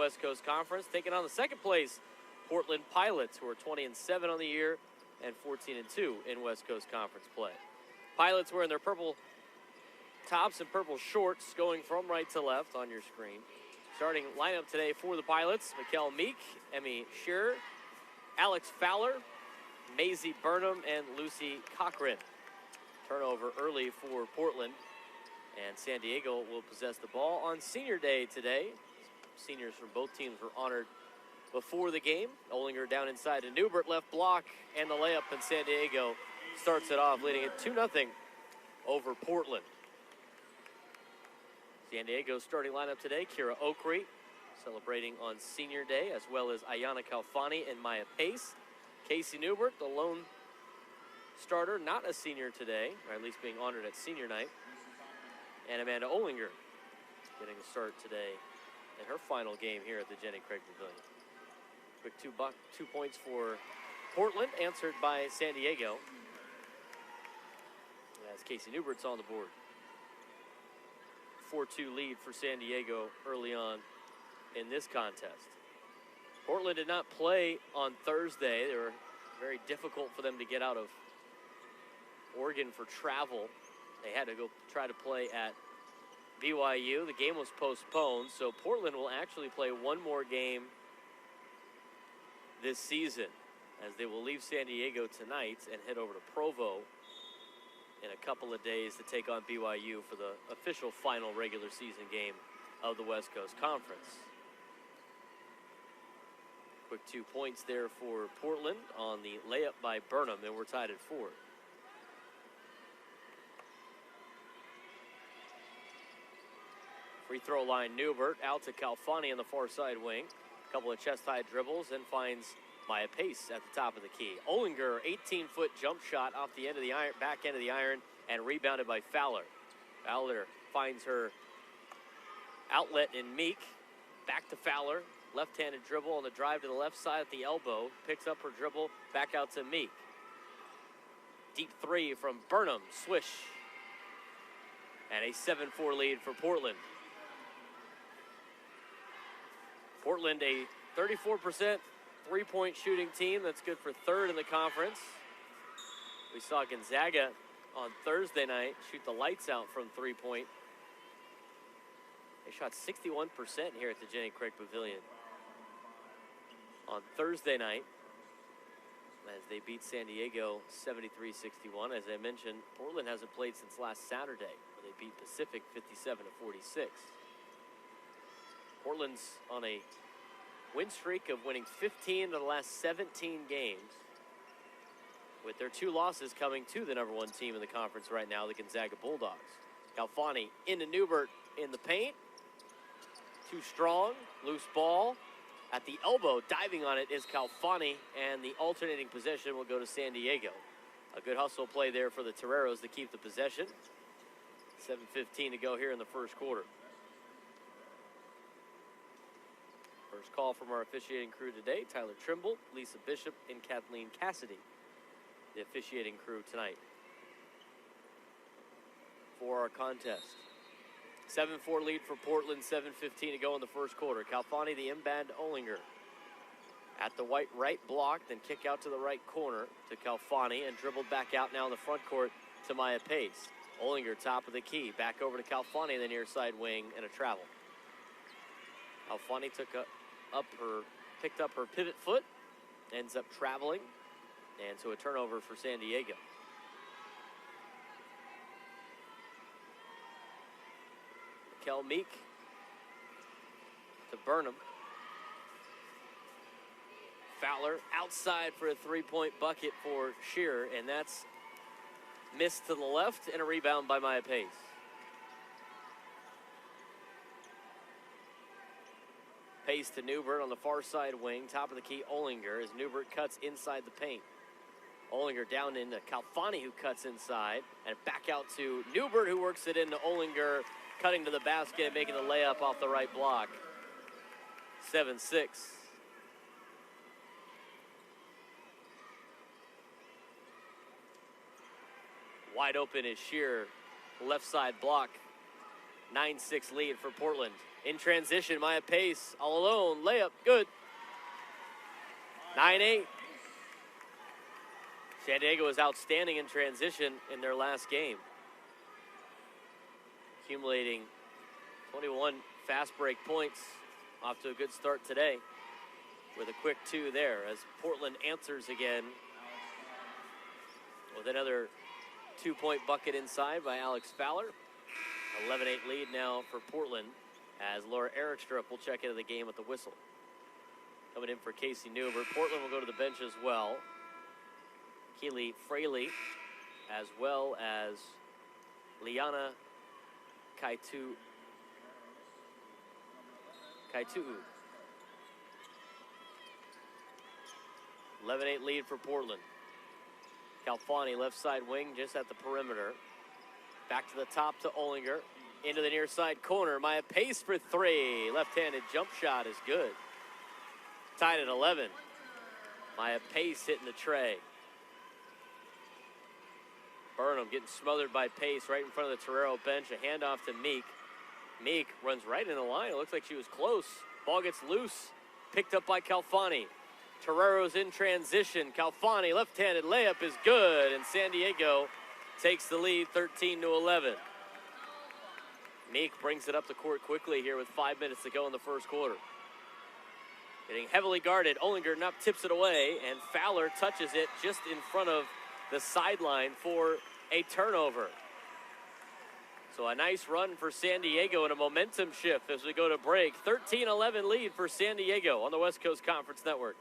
West Coast Conference, taking on the second place Portland Pilots, who are 20-7 on the year and 14-2 in West Coast Conference play. Pilots wearing their purple tops and purple shorts, going from right to left on your screen. Starting lineup today for the Pilots: Mikkel Meek, Emmy Shearer, Alex Fowler, Maisie Burnham, and Lucy Cochran. Turnover early for Portland, and San Diego will possess the ball on Senior Day today. Seniors from both teams were honored before the game. Olinger down inside to Newbert, left block, and the layup, and San Diego starts it off, leading it 2-0 over Portland. San Diego's starting lineup today: Kira Oakrey, celebrating on Senior Day, as well as Ayana Kalfani and Maya Pace. Casey Newbert, the lone starter, not a senior today, or at least being honored at senior night. And Amanda Olinger getting a start today in her final game here at the Jenny Craig Pavilion. Quick 2 points for Portland, answered by San Diego, as Casey Newbert's on the board. 4-2 lead for San Diego early on in this contest. Portland did not play on Thursday. They were very difficult for them to get out of Oregon for travel. They had to go try to play at BYU. The game was postponed, so Portland will actually play one more game this season, as they will leave San Diego tonight and head over to Provo in a couple of days to take on BYU for the official final regular season game of the West Coast Conference. Quick 2 points there for Portland on the layup by Burnham, and we're tied at 4. Free throw line, Newbert out to Kalfani on the far side wing. A couple of chest-high dribbles, and finds Maya Pace at the top of the key. Olinger, 18-foot jump shot off the end of the iron, back end of the iron, and rebounded by Fowler. Fowler finds her outlet in Meek. Back to Fowler. Left-handed dribble on the drive to the left side at the elbow. Picks up her dribble, back out to Meek. Deep three from Burnham, swish. And a 7-4 lead for Portland. Portland, a 34% three-point shooting team. That's good for third in the conference. We saw Gonzaga on Thursday night shoot the lights out from three-point. They shot 61% here at the Jenny Craig Pavilion on Thursday night, as they beat San Diego 73-61. As I mentioned, Portland hasn't played since last Saturday, where they beat Pacific 57-46. Portland's on a win streak of winning 15 of the last 17 games, with their 2 losses coming to the #1 team in the conference right now, the Gonzaga Bulldogs. Kalfani into Newbert in the paint. Too strong, loose ball. At the elbow, diving on it is Kalfani, and the alternating possession will go to San Diego. A good hustle play there for the Toreros to keep the possession. 7:15 to go here in the first quarter. First call from our officiating crew today: Tyler Trimble, Lisa Bishop, and Kathleen Cassidy, the officiating crew tonight for our contest. 7-4 lead for Portland, 7:15 to go in the first quarter. Kalfani, the inbound, Olinger at the right block, then kick out to the right corner to Kalfani, and dribbled back out now in the front court to Maya Pace. Olinger, top of the key, back over to Kalfani, the near side wing, and a travel. Kalfani picked up her pivot foot, ends up traveling, and so a turnover for San Diego. Kel Meek to Burnham. Fowler outside for a three-point bucket for Shearer, and that's missed to the left, and a rebound by Maya Pace. Pace to Newbert on the far side wing, top of the key, Olinger, as Newbert cuts inside the paint. Olinger down into Kalfani, who cuts inside, and back out to Newbert, who works it into Olinger, cutting to the basket and making the layup off the right block. 7-6. Wide open is Shearer, left side block. 9-6 lead for Portland In transition, Maya Pace all alone. Layup, good. 9-8. San Diego was outstanding in transition in their last game, accumulating 21 fast break points. Off to a good start today with a quick 2 there as Portland answers again with another 2-point bucket inside by Alex Fowler. 11-8 lead now for Portland as Laura Erikstrup will check into the game with the whistle. Coming in for Casey Newbert. Portland will go to the bench as well. Keely Fraley, as well as Liana Kaitu. 11-8 lead for Portland. Calfani, left side wing, just at the perimeter. Back to the top to Olinger. Into the near side corner. Maya Pace for 3. Left-handed jump shot is good. Tied at 11. Maya Pace hitting the tray. Burnham getting smothered by Pace right in front of the Torero bench. A handoff to Meek. Meek runs right in the line. It looks like she was close. Ball gets loose. Picked up by Calfani. Torero's in transition. Calfani, left-handed layup is good. And San Diego takes the lead 13-11. Meek brings it up the court quickly here with 5 minutes to go in the first quarter. Getting heavily guarded. Olinger now tips it away, and Fowler touches it just in front of the sideline for a turnover. So a nice run for San Diego and a momentum shift as we go to break. 13-11 lead for San Diego on the West Coast Conference Network.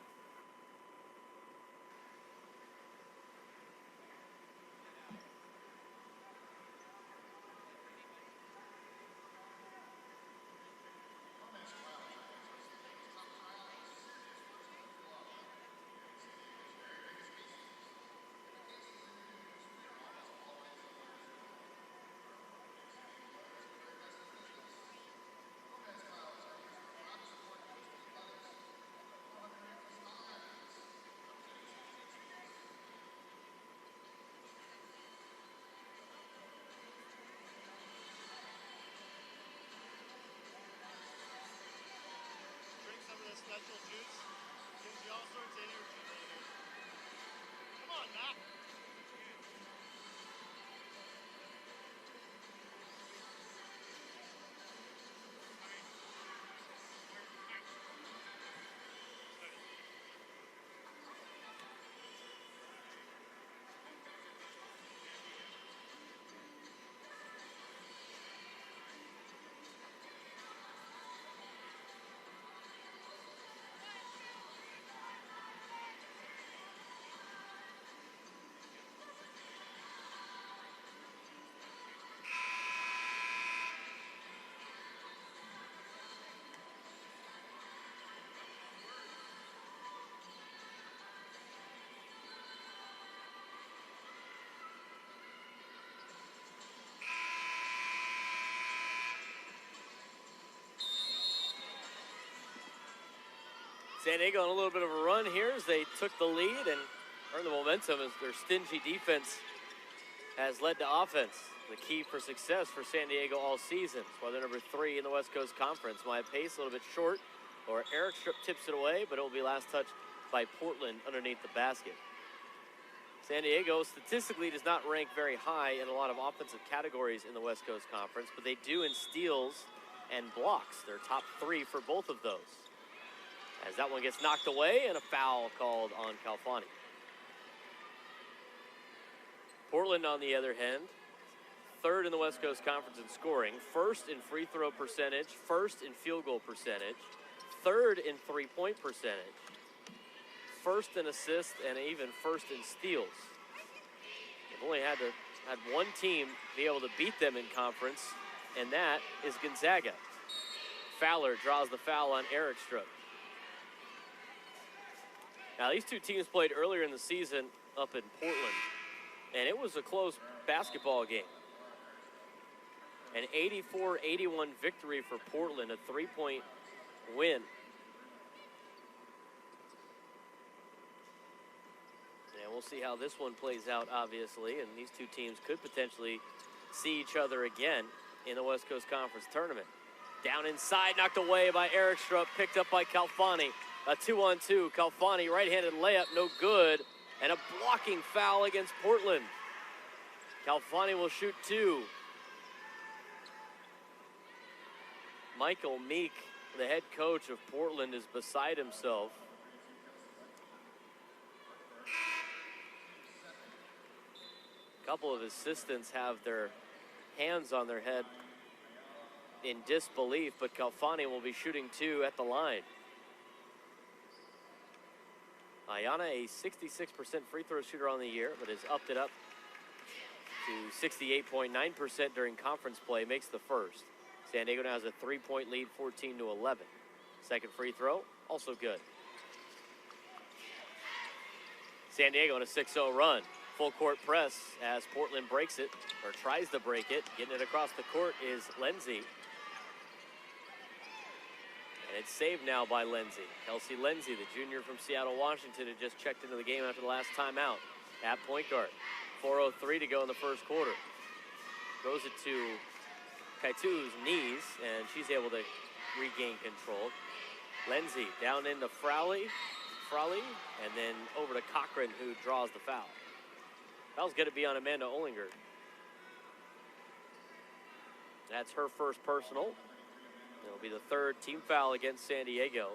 Special juice gives you all sorts of energy later. Come on, Mac. San Diego on a little bit of a run here as they took the lead and earned the momentum as their stingy defense has led to offense. The key for success for San Diego all season. That's why they're number 3 in the West Coast Conference. Maya Pace a little bit short, or Erikstrup tips it away, but it will be last touched by Portland underneath the basket. San Diego statistically does not rank very high in a lot of offensive categories in the West Coast Conference, but they do in steals and blocks. They're top 3 for both of those. As that one gets knocked away and a foul called on Calfani. Portland, on the other hand, 3rd in the West Coast Conference in scoring, 1st in free throw percentage, 1st in field goal percentage, 3rd in three-point percentage, 1st in assists, and even 1st in steals. They've only had one team be able to beat them in conference, and that is Gonzaga. Fowler draws the foul on Erikstrup. Now, these two teams played earlier in the season up in Portland, and it was a close basketball game. An 84-81 victory for Portland, a 3-point win. And we'll see how this one plays out, obviously, and these two teams could potentially see each other again in the West Coast Conference Tournament. Down inside, knocked away by Erikstrup, picked up by Calfani. A 2-on-2. Calfani, right-handed layup, no good. And a blocking foul against Portland. Calfani will shoot 2. Michael Meek, the head coach of Portland, is beside himself. A couple of assistants have their hands on their head in disbelief, but Calfani will be shooting 2 at the line. Ayana, a 66% free throw shooter on the year, but has upped it up to 68.9% during conference play, makes the first. San Diego now has a 3-point lead, 14-11. Second free throw, also good. San Diego on a 6-0 run. Full court press as Portland breaks it, or tries to break it. Getting it across the court is Lindsay. And it's saved now by Lindsay. Kelsey Lindsay, the junior from Seattle, Washington, had just checked into the game after the last timeout at point guard. 4:03 to go in the first quarter. Throws it to Kaitu's knees, and she's able to regain control. Lindsay down into Frowley, and then over to Cochran, who draws the foul. Foul's going to be on Amanda Olinger. That's her first personal. It'll be the third team foul against San Diego.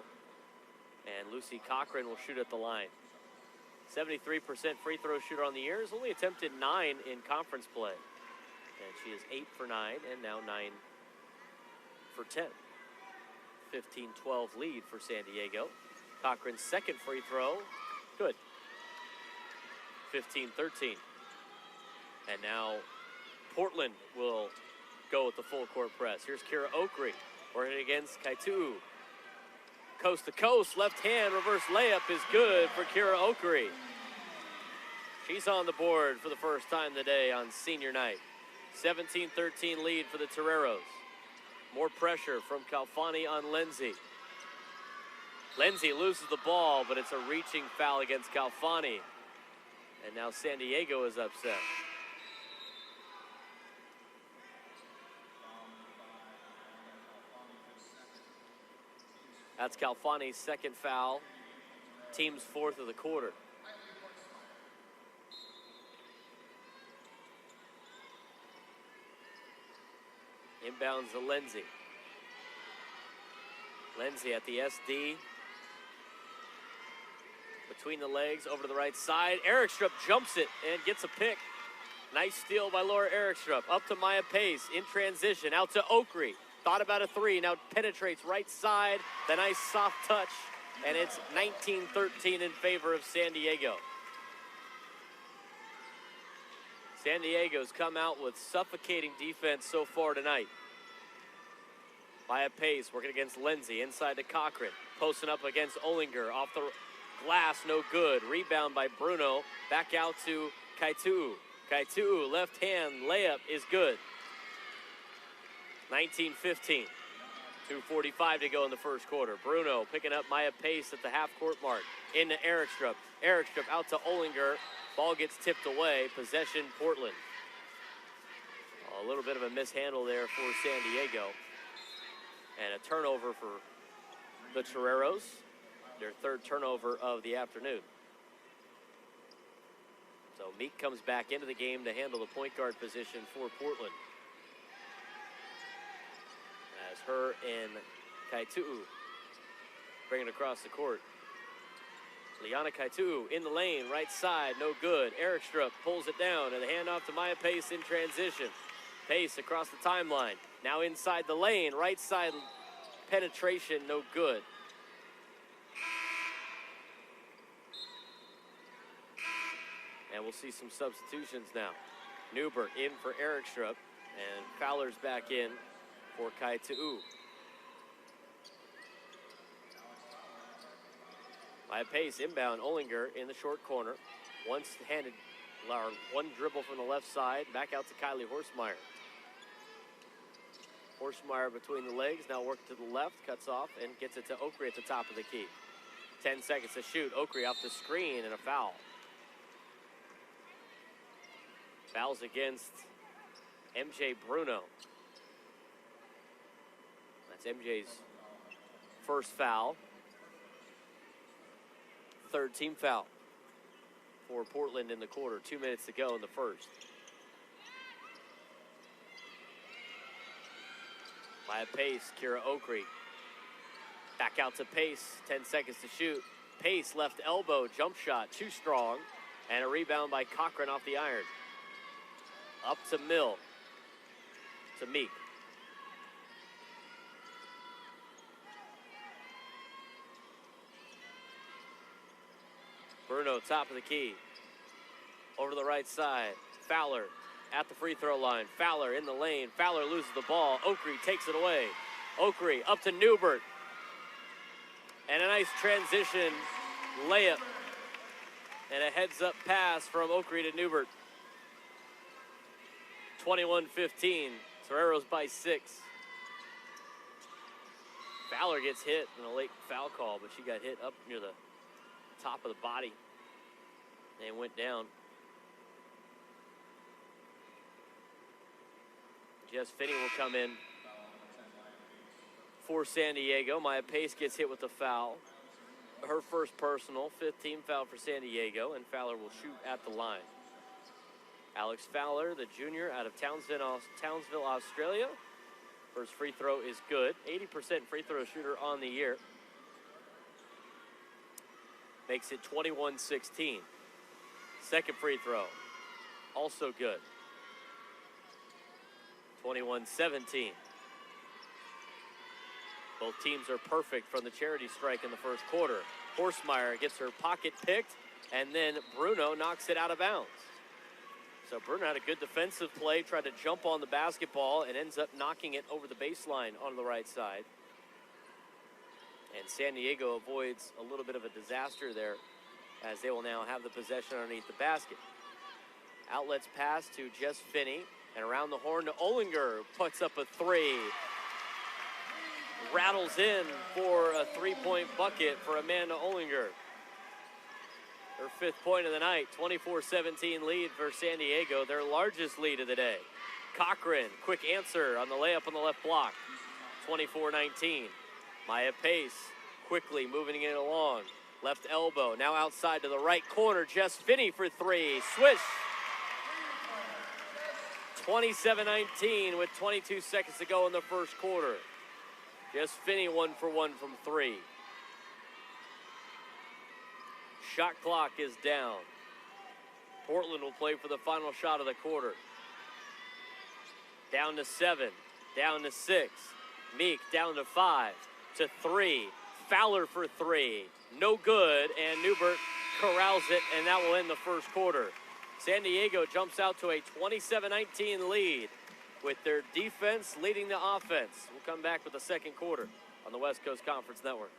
And Lucy Cochran will shoot at the line. 73% free throw shooter on the year. Has only attempted 9 in conference play. And she is 8 for 9 and now 9 for 10. 15-12 lead for San Diego. Cochran's second free throw, good. 15-13. And now Portland will go with the full court press. Here's Kira Oakrey working against Kaitu. Coast to coast, left hand reverse layup is good for Kira Oakrey. She's on the board for the first time today on senior night. 17-13 lead for the Toreros. More pressure from Calfani on Lindsay. Lindsay loses the ball, but it's a reaching foul against Calfani. And now San Diego is upset. That's Calfani's second foul. Team's fourth of the quarter. Inbounds to Lindsay. Lindsay at the SD. Between the legs, over to the right side. Erikstrup jumps it and gets a pick. Nice steal by Laura Erikstrup. Up to Maya Pace in transition. Out to Oakrey. Thought about a 3. Now penetrates right side. The nice soft touch. And it's 19-13 in favor of San Diego. San Diego's come out with suffocating defense so far tonight. Maya Pace working against Lindsay. Inside to Cochran. Posting up against Olinger. Off the glass, no good. Rebound by Bruno. Back out to Kaitu. Kaitu, left hand layup is good. 19-15. 2:45 to go in the first quarter. Bruno picking up Maya Pace at the half-court mark. Into Erikstrup. Erikstrup out to Olinger. Ball gets tipped away. Possession, Portland. A little bit of a mishandle there for San Diego. And a turnover for the Toreros. Their third turnover of the afternoon. So Meek comes back into the game to handle the point guard position for Portland. As her and Kaitu bring it across the court. Liana Kaitu in the lane, right side, no good. Erikstrup pulls it down and the handoff to Maya Pace in transition. Pace across the timeline. Now inside the lane, right side penetration, no good. And we'll see some substitutions now. Newbert in for Erikstrup, and Fowler's back in for Kaitu. By Pace inbound, Olinger in the short corner. One dribble from the left side, back out to Kylie Horsemeyer. Horsemeyer between the legs, now working to the left, cuts off and gets it to Oakrey at the top of the key. 10 seconds to shoot. Oakrey off the screen and a foul. Fouls against MJ Bruno. It's MJ's first foul. Third team foul for Portland in the quarter. 2 minutes to go in the first. By a pace, Kira Oakrey. Back out to Pace, 10 seconds to shoot. Pace left elbow, jump shot, too strong. And a rebound by Cochran off the iron. Up to Mill, to Meek. Bruno, top of the key. Over to the right side. Fowler at the free throw line. Fowler in the lane. Fowler loses the ball. Oakrey takes it away. Oakrey up to Newbert. And a nice transition layup. And a heads-up pass from Oakrey to Newbert. 21-15. Toreros by 6. Fowler gets hit in a late foul call, but she got hit up near the top of the body and went down. Jess Finney will come in for San Diego. Maya Pace gets hit with a foul. Her first personal, 5th team foul for San Diego, and Fowler will shoot at the line. Alex Fowler, the junior out of Townsville, Australia. First free throw is good. 80% free throw shooter on the year. Makes it 21-16. Second free throw, also good. 21-17. Both teams are perfect from the charity strike in the first quarter. Horsemeyer gets her pocket picked, and then Bruno knocks it out of bounds. So Bruno had a good defensive play, tried to jump on the basketball, and ends up knocking it over the baseline on the right side. And San Diego avoids a little bit of a disaster there, as they will now have the possession underneath the basket. Outlets pass to Jess Finney, and around the horn to Ollinger, who puts up a 3. Rattles in for a 3-point bucket for Amanda Ollinger. Her 5th point of the night, 24-17 lead for San Diego, their largest lead of the day. Cochran, quick answer on the layup on the left block, 24-19. Maya Pace, quickly moving it along. Left elbow, now outside to the right corner. Jess Finney for 3, swish. 27-19 with 22 seconds to go in the first quarter. Jess Finney 1 for 1 from 3. Shot clock is down. Portland will play for the final shot of the quarter. Down to 7, down to 6. Meek down to 5, to 3. Fowler for 3, no good, and Newbert corrals it, and that will end the first quarter. San Diego jumps out to a 27-19 lead with their defense leading the offense. We'll come back with the second quarter on the West Coast Conference Network.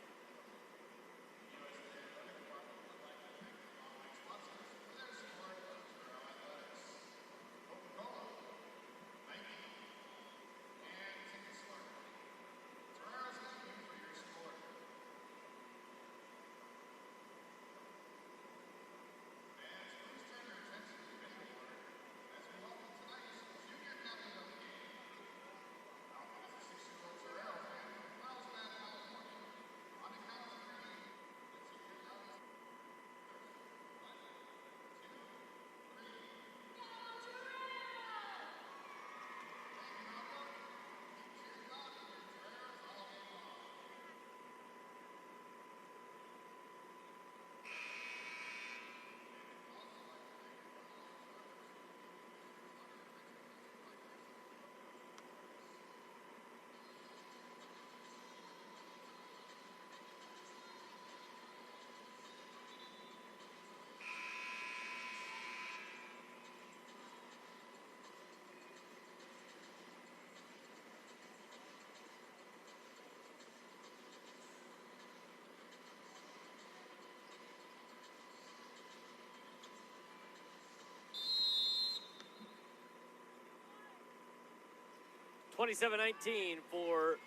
(27-19) for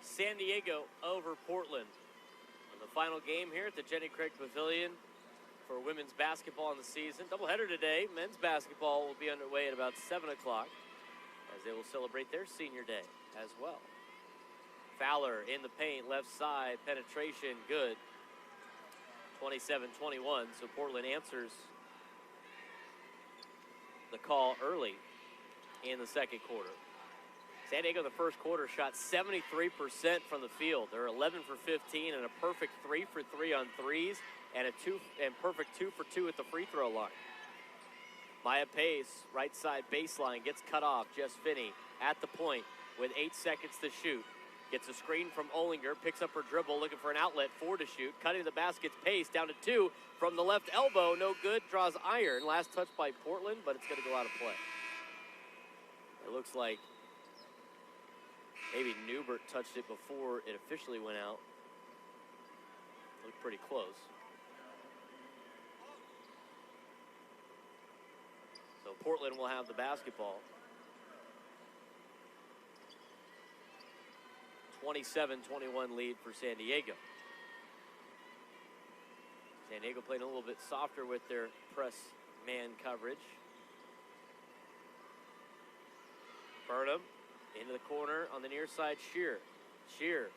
San Diego over Portland. And the final game here at the Jenny Craig Pavilion for women's basketball in the season. Doubleheader today. Men's basketball will be underway at about 7 o'clock as they will celebrate their senior day as well. Fowler in the paint, left side, penetration, good. 27-21, so Portland answers the call early in the second quarter. San Diego in the first quarter shot 73% from the field. They're 11 for 15 and a perfect 3 for 3 on threes and perfect 2 for 2 at the free throw line. Maya Pace, right side baseline, gets cut off. Jess Finney at the point with 8 seconds to shoot. Gets a screen from Olinger, picks up her dribble, looking for an outlet, 4 to shoot. Cutting to the basket's Pace, down to 2 from the left elbow, no good, draws iron. Last touch by Portland, but it's going to go out of play. It looks like maybe Newbert touched it before it officially went out. Looked pretty close. So Portland will have the basketball. 27-21 lead for San Diego. San Diego playing a little bit softer with their press man coverage. Burnham into the corner on the near side, Shear. Shear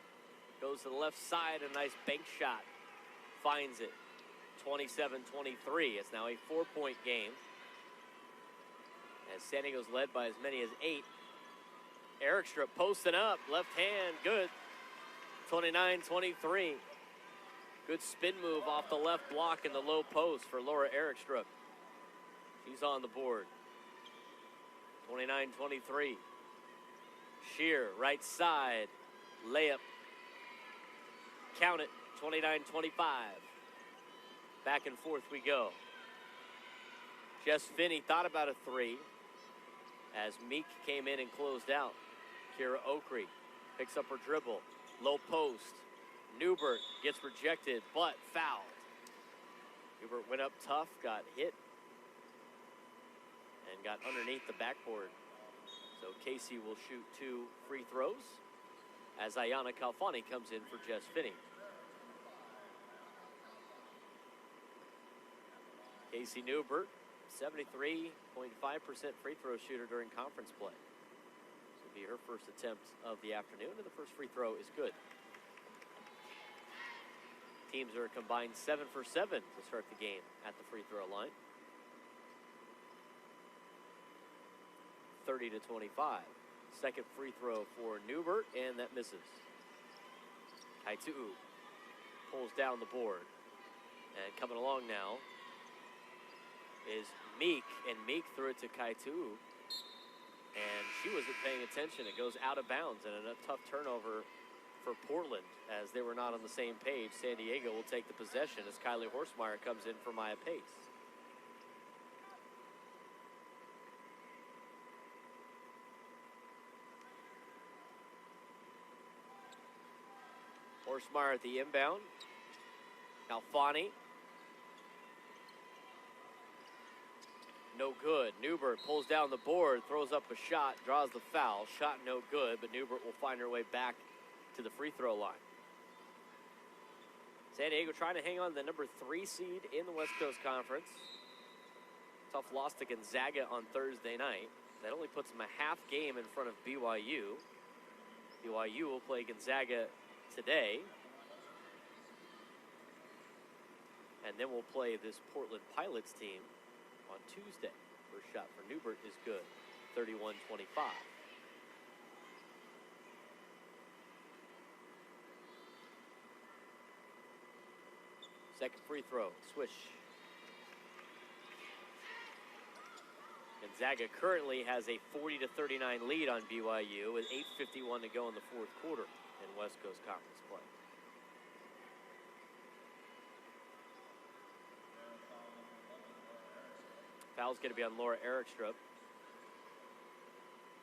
goes to the left side, a nice bank shot. Finds it. 27-23. It's now a 4-point game. As San Diego's led by as many as 8. Erikstrup posting up, left hand, good. 29-23. Good spin move off the left block in the low post for Laura Erikstrup. She's on the board. 29-23. Shear, right side, layup. Count it, 29-25. Back and forth we go. Jess Finney thought about a 3 as Meek came in and closed out. Kira Okri picks up her dribble, low post. Newbert gets rejected, but fouled. Newbert went up tough, got hit, and got underneath the backboard. So Casey will shoot 2 free throws as Ayana Kalfani comes in for Jess Finney. Casey Newbert, 73.5% free throw shooter during conference play. This will be her first attempt of the afternoon, and the first free throw is good. Teams are combined 7 for 7 to start the game at the free throw line. 30-25. Second free throw for Newbert, and that misses. Kaitu'u pulls down the board. And coming along now is Meek, and Meek threw it to Kaitu'u. And she wasn't paying attention. It goes out of bounds, and a tough turnover for Portland as they were not on the same page. San Diego will take the possession as Kylie Horsemeyer comes in for Maya Pace. Horsemeyer at the inbound. Alfani. No good. Newbert pulls down the board, throws up a shot, draws the foul. Shot no good, but Newbert will find her way back to the free throw line. San Diego trying to hang on to the number 3 seed in the West Coast Conference. Tough loss to Gonzaga on Thursday night. That only puts them a half game in front of BYU. BYU will play Gonzaga today. And then we'll play this Portland Pilots team on Tuesday. First shot for Newbert is good. 31-25. Second free throw, swish. Gonzaga currently has a 40-39 lead on BYU with 8:51 to go in the fourth quarter in West Coast Conference play. Foul's going to be on Laura Erikstrup.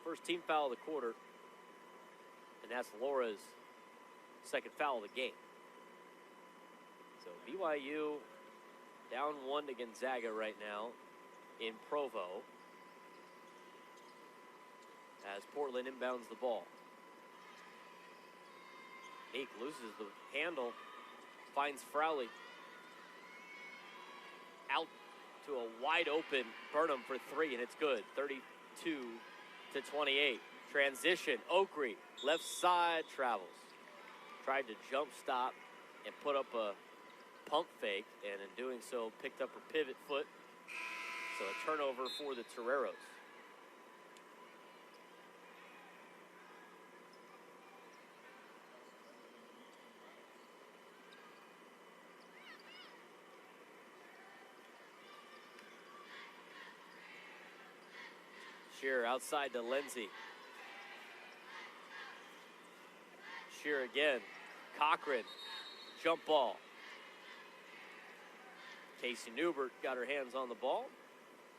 First team foul of the quarter, and that's Laura's second foul of the game. So BYU down 1 to Gonzaga right now in Provo as Portland inbounds the ball. Meek loses the handle, finds Frowley. Out to a wide open Burnham for 3, and it's good. 32-28. Transition, Okri, left side, travels. tried to jump stop and put up a pump fake, and in doing so, picked up her pivot foot. So a turnover for the Toreros. Shearer outside to Lindsay. Shearer again. Cochran, jump ball. Casey Newbert got her hands on the ball.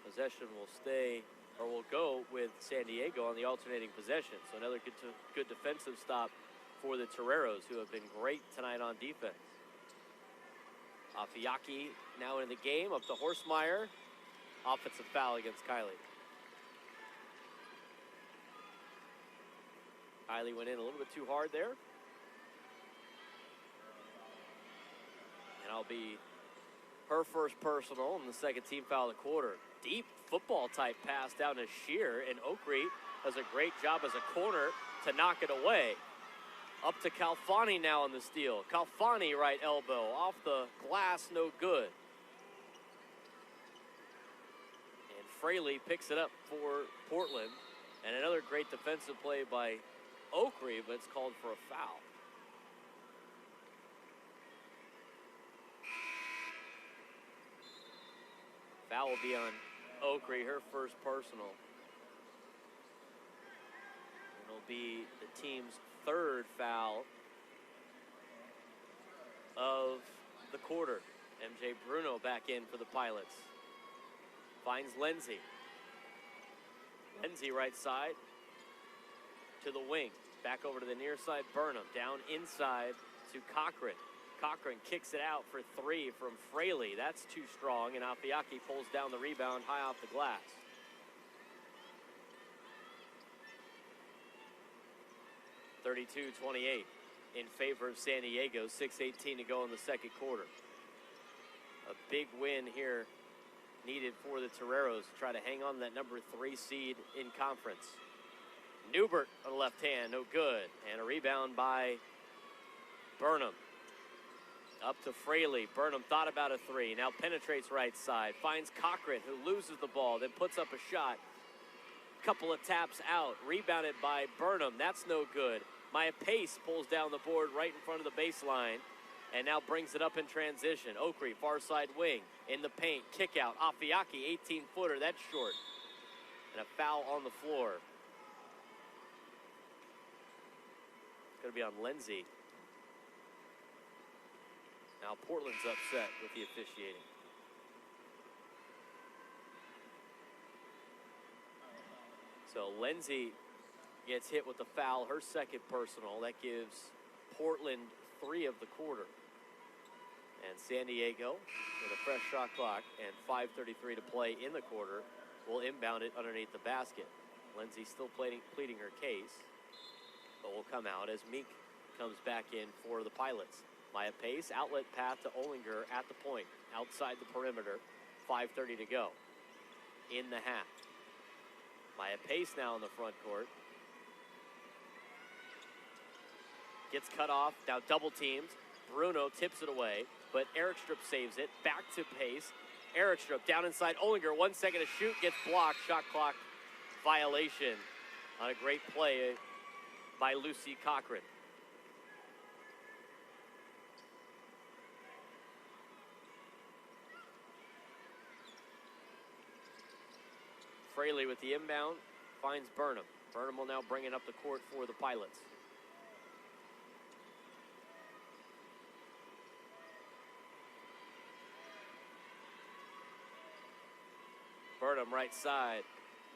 Possession will stay, or will go with San Diego on the alternating possession. So another good defensive stop for the Toreros, who have been great tonight on defense. Afiaki now in the game, up to Horstmeyer. Offensive foul against Kylie. Kylie went in a little bit too hard there. And I'll be her first personal and the second team foul of the quarter. Deep football type pass down to Shear, and Oakrey does a great job as a corner to knock it away. Up to Calfani now on the steal. Calfani right elbow off the glass, no good. And Fraley picks it up for Portland. And another great defensive play by Oakrey, but it's called for a foul. Foul will be on Oakrey, her first personal. It'll be the team's third foul of the quarter. MJ Bruno back in for the Pilots. Finds Lindsay. Lindsay right side to the wing. Back over to the near side, Burnham. Down inside to Cochran. Cochran kicks it out for three from Fraley. That's too strong, and Afiaki pulls down the rebound high off the glass. (32-28) in favor of San Diego. 6:18 to go in the second quarter. A big win here needed for the Toreros to try to hang on to that number 3 seed in conference. Newbert on the left hand, no good. And a rebound by Burnham. Up to Fraley. Burnham thought about a three. Now penetrates right side. Finds Cochran, who loses the ball, then puts up a shot. Couple of taps out. Rebounded by Burnham. That's no good. Maya Pace pulls down the board right in front of the baseline and now brings it up in transition. Oakrey, far side wing. In the paint. Kick out. Afiaki, 18-footer. That's short. And a foul on the floor. It's going to be on Lindsay. Now Portland's upset with the officiating. So Lindsay gets hit with the foul, her second personal. That gives Portland 3 of the quarter. And San Diego, with a fresh shot clock and 5:33 to play in the quarter, will inbound it underneath the basket. Lindsay still pleading her case, but will come out as Meek comes back in for the Pilots. Maya Pace, outlet path to Olinger at the point, outside the perimeter, 5:30 to go in the half. Maya Pace now in the front court. Gets cut off, now double teamed. Bruno tips it away, but Erikstrup saves it. Back to Pace. Erikstrup down inside Olinger, 1 second to shoot, gets blocked. Shot clock violation on a great play by Lucy Cochran. Fraley with the inbound, finds Burnham. Burnham will now bring it up the court for the Pilots. Burnham right side,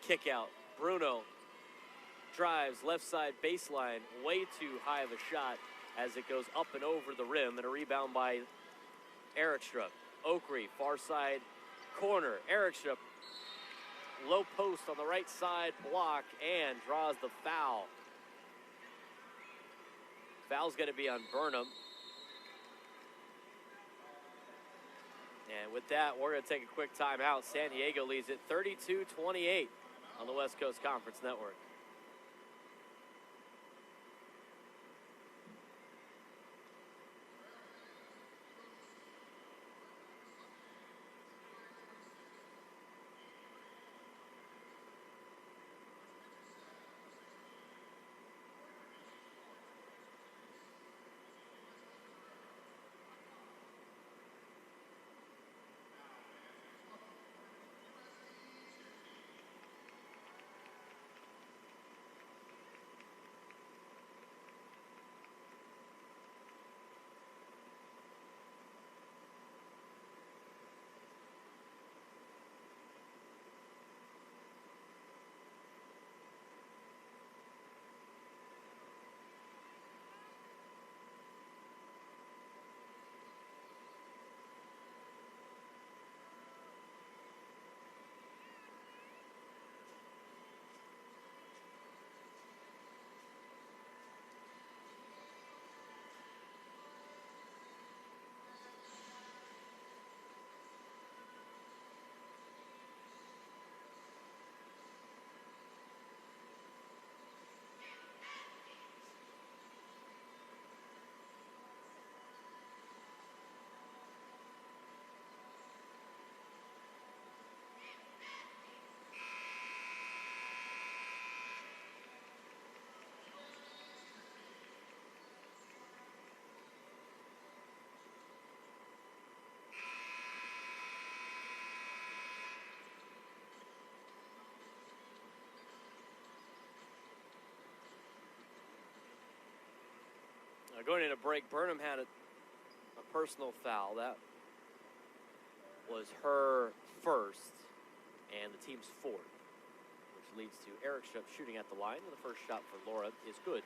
kick out. Bruno drives left side baseline, way too high of a shot as it goes up and over the rim, and a rebound by Erikstrup. Oakrey, far side corner. Erikstrup, low post on the right side, block, and draws the foul. Foul's going to be on Burnham. And with that, we're going to take a quick timeout. San Diego leads it 32-28 on the West Coast Conference Network. Going into break, Burnham had a personal foul. That was her first and the team's fourth, which leads to Erickstrup shooting at the line. And the first shot for Laura is good.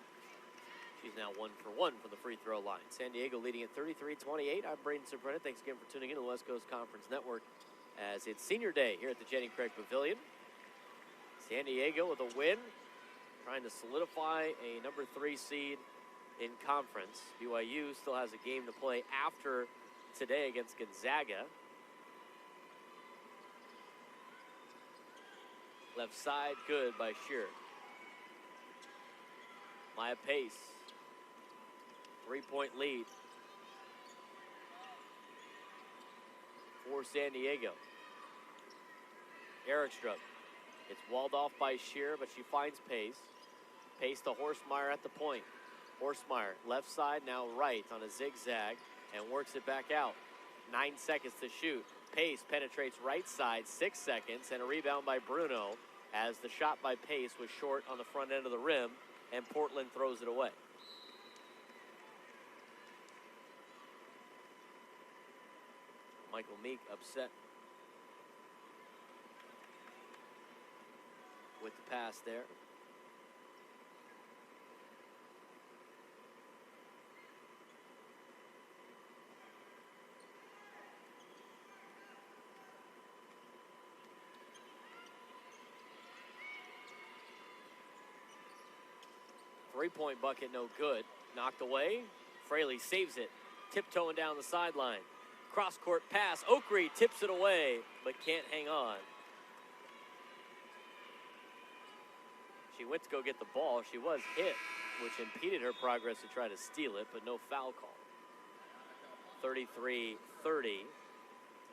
She's now 1 for 1 from the free throw line. San Diego leading at 33-28. I'm Braden Sobretta. Thanks again for tuning in to the West Coast Conference Network as it's senior day here at the Jenny Craig Pavilion. San Diego with a win, trying to solidify a number 3 seed in conference. BYU still has a game to play after today against Gonzaga. Left side, good by Shear. Maya Pace. 3-point lead for San Diego. Erickstrup. It's walled off by Shear, but she finds Pace. Pace to Horsemeyer at the point. Horsemeyer, left side, now right on a zigzag, and works it back out. 9 seconds to shoot. Pace penetrates right side, 6 seconds, and a rebound by Bruno as the shot by Pace was short on the front end of the rim, and Portland throws it away. Michael Meek upset with the pass there. Three-point bucket, no good. Knocked away. Fraley saves it. Tiptoeing down the sideline. Cross-court pass. Oakrey tips it away, but can't hang on. She went to go get the ball. She was hit, which impeded her progress to try to steal it, but no foul call. 33-30.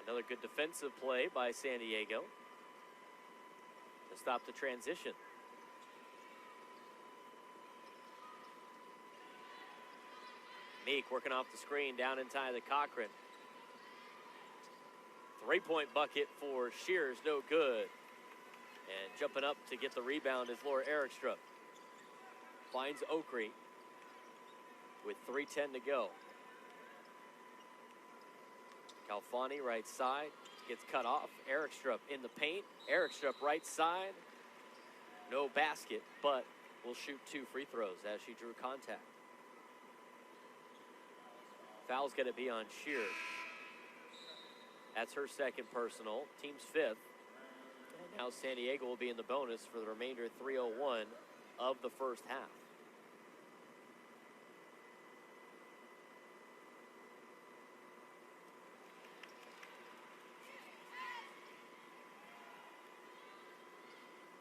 Another good defensive play by San Diego to stop the transition. Meek working off the screen down inside the Cochran. Three-point bucket for Shears, no good. And jumping up to get the rebound is Laura Erickstrup. Finds Oakrey with 3:10 to go. Calfani right side, gets cut off. Erickstrup in the paint. Erickstrup right side. No basket, but will shoot 2 free throws as she drew contact. Foul's going to be on Shear. That's her second personal, team's 5th. And now San Diego will be in the bonus for the remainder of 3:01 of the first half.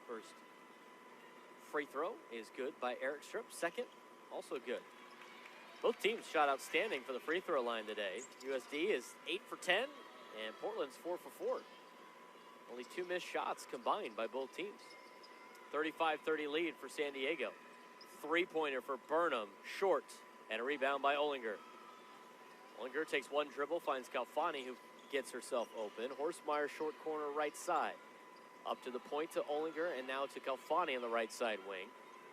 First free throw is good by Erickstrup. Second, also good. Both teams shot outstanding for the free throw line today. USD is 8 for 10, and Portland's 4 for 4. Only 2 missed shots combined by both teams. 35-30 lead for San Diego. Three-pointer for Burnham, short, and a rebound by Ollinger. Ollinger takes one dribble, finds Calfani, who gets herself open. Horsemeyer short corner right side. Up to the point to Ollinger, and now to Calfani on the right side wing.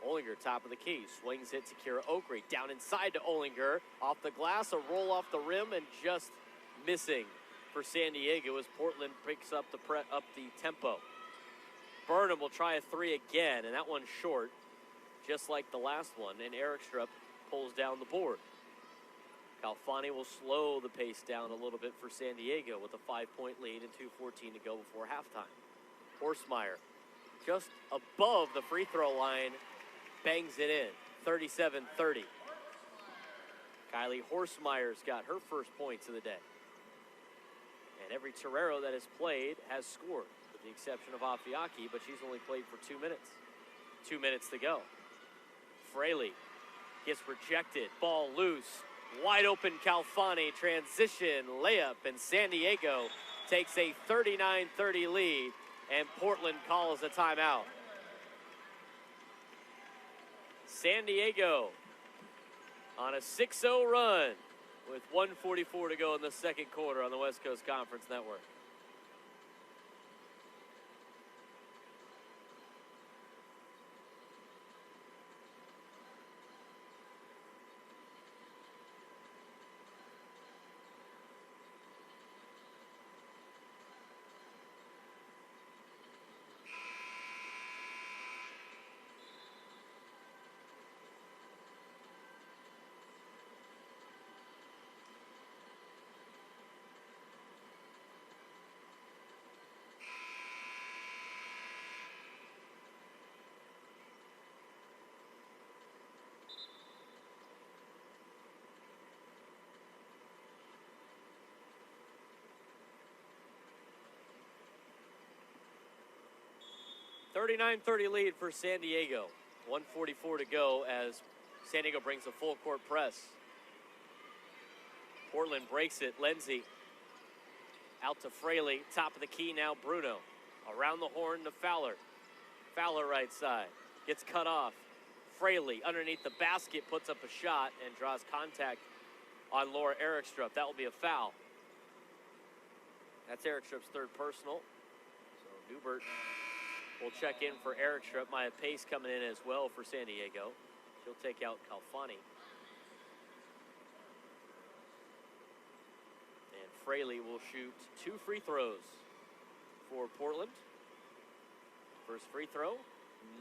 Ollinger, top of the key, swings it to Kira Oakrey. Down inside to Ollinger. Off the glass, a roll off the rim, and just missing for San Diego as Portland picks up the tempo. Burnham will try a 3 again, and that one's short, just like the last one, and Erickstrup pulls down the board. Calfani will slow the pace down a little bit for San Diego with a 5-point lead and 2:14 to go before halftime. Horsemeyer, just above the free throw line, bangs it in, 37-30. Kylie Horsemeyer's got her first points of the day. And every Torero that has played has scored, with the exception of Afiaki, but she's only played for 2 minutes. 2 minutes to go. Fraley gets rejected, ball loose, wide open Calfani, transition, layup, and San Diego takes a 39-30 lead, and Portland calls a timeout. San Diego on a 6-0 run with 1:44 to go in the second quarter on the West Coast Conference Network. 39-30 lead for San Diego. 1:44 to go as San Diego brings a full court press. Portland breaks it. Lindsay out to Fraley. Top of the key now, Bruno. Around the horn to Fowler. Fowler right side. Gets cut off. Fraley underneath the basket puts up a shot and draws contact on Laura Erikstrup. That will be a foul. That's Erikstrup's third personal. So Newbert will check in for Erikstrup. Maya Pace coming in as well for San Diego. She'll take out Kalfani. And Fraley will shoot 2 free throws for Portland. First free throw,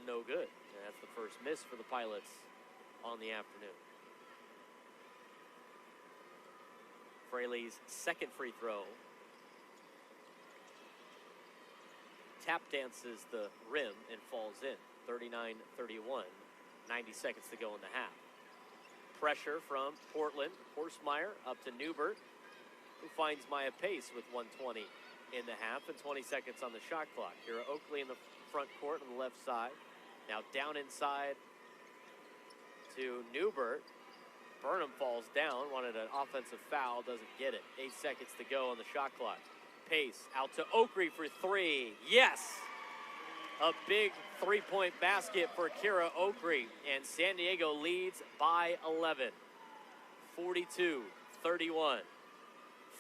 no good. And that's the first miss for the Pilots on the afternoon. Fraley's second free throw. Tap dances the rim and falls in. 39-31. 90 seconds to go in the half. Pressure from Portland. Horstmeyer up to Newbert, who finds Maya Pace with 1:20 in the half and 20 seconds on the shot clock. Kira Oakley in the front court on the left side. Now down inside to Newbert. Burnham falls down, wanted an offensive foul, doesn't get it. 8 seconds to go on the shot clock. Pace out to Oakley for 3. Yes! A big three-point basket for Kira Oakley, and San Diego leads by 11. 42-31.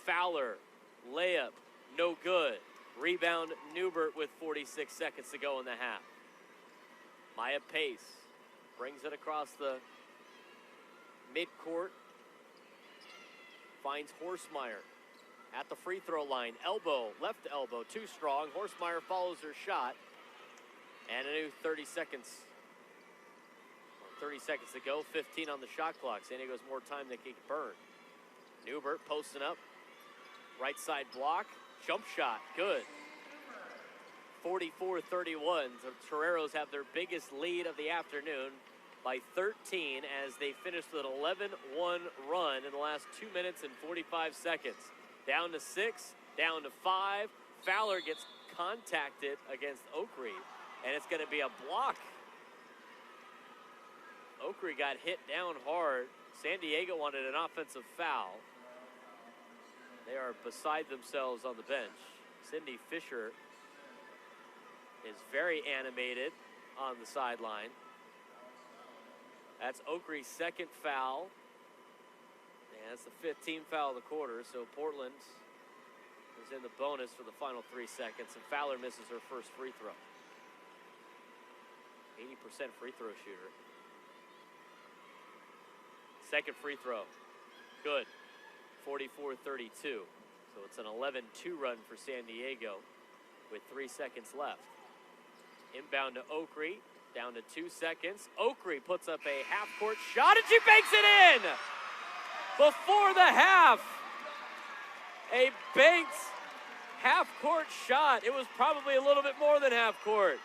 Fowler, layup, no good. Rebound, Newbert with 46 seconds to go in the half. Maya Pace brings it across the midcourt. Finds Horstmeyer at the free throw line. Elbow, left elbow, too strong. Horstmeyer follows her shot. And a new 30 seconds. 30 seconds to go, 15 on the shot clock. San Diego's more time than can burn. Newbert posting up. Right side block. Jump shot, good. 44-31. The Toreros have their biggest lead of the afternoon by 13 as they finished with an 11-1 run in the last 2 minutes and 45 seconds. Down to 6, down to 5. Fowler gets contacted against Oakley, and it's going to be a block. Oakley got hit down hard. San Diego wanted an offensive foul. They are beside themselves on the bench. Cindy Fisher is very animated on the sideline. That's Oakley's second foul. And that's the 15th foul of the quarter, so Portland is in the bonus for the final 3 seconds, and Fowler misses her first free throw. 80% free throw shooter. Second free throw, good. 44-32. So it's an 11-2 run for San Diego with 3 seconds left. Inbound to Oakley, down to 2 seconds. Oakley puts up a half-court shot, and she banks it in! Before the half, a banked half-court shot. It was probably a little bit more than half-court.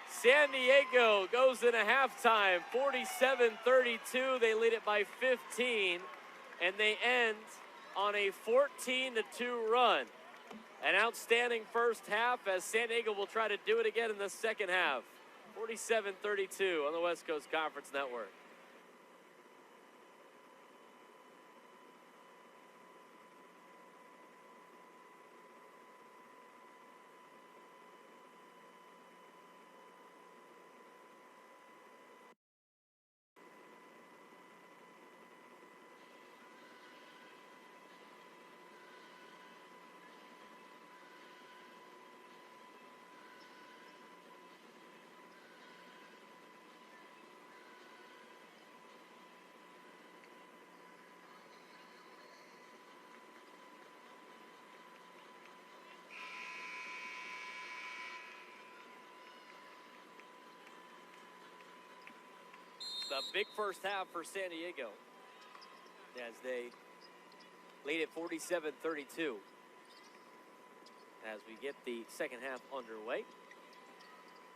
San Diego goes into halftime, 47-32. They lead it by 15, and they end on a 14-2 run. An outstanding first half as San Diego will try to do it again in the second half. 47-32 on the West Coast Conference Network. The big first half for San Diego as they lead at 47-32. As we get the second half underway,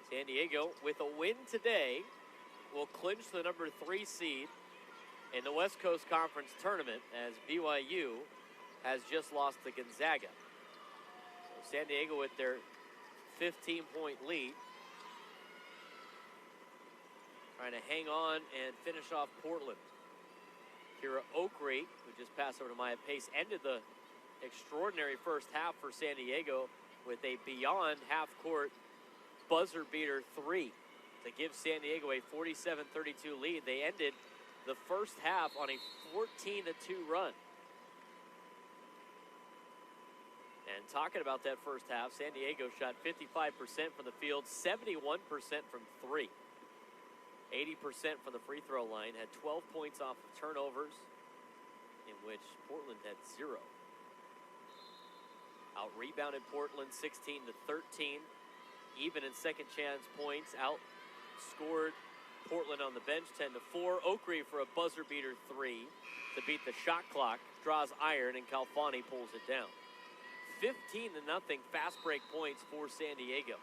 San Diego, with a win today, will clinch the number 3 seed in the West Coast Conference Tournament as BYU has just lost to Gonzaga. So San Diego with their 15-point lead trying to hang on and finish off Portland. Kira Oakrey, who just passed over to Maya Pace, ended the extraordinary first half for San Diego with a beyond half-court buzzer beater 3 to give San Diego a 47-32 lead. They ended the first half on a 14-2 run. And talking about that first half, San Diego shot 55% from the field, 71% from 3. 80% from the free throw line, had 12 points off of turnovers, in which Portland had 0. Out-rebounded Portland 16-13. Even in second chance points, outscored Portland on the bench 10-4. Oakrey for a buzzer beater 3 to beat the shot clock, draws iron, and Calfani pulls it down. 15-0 fast break points for San Diego,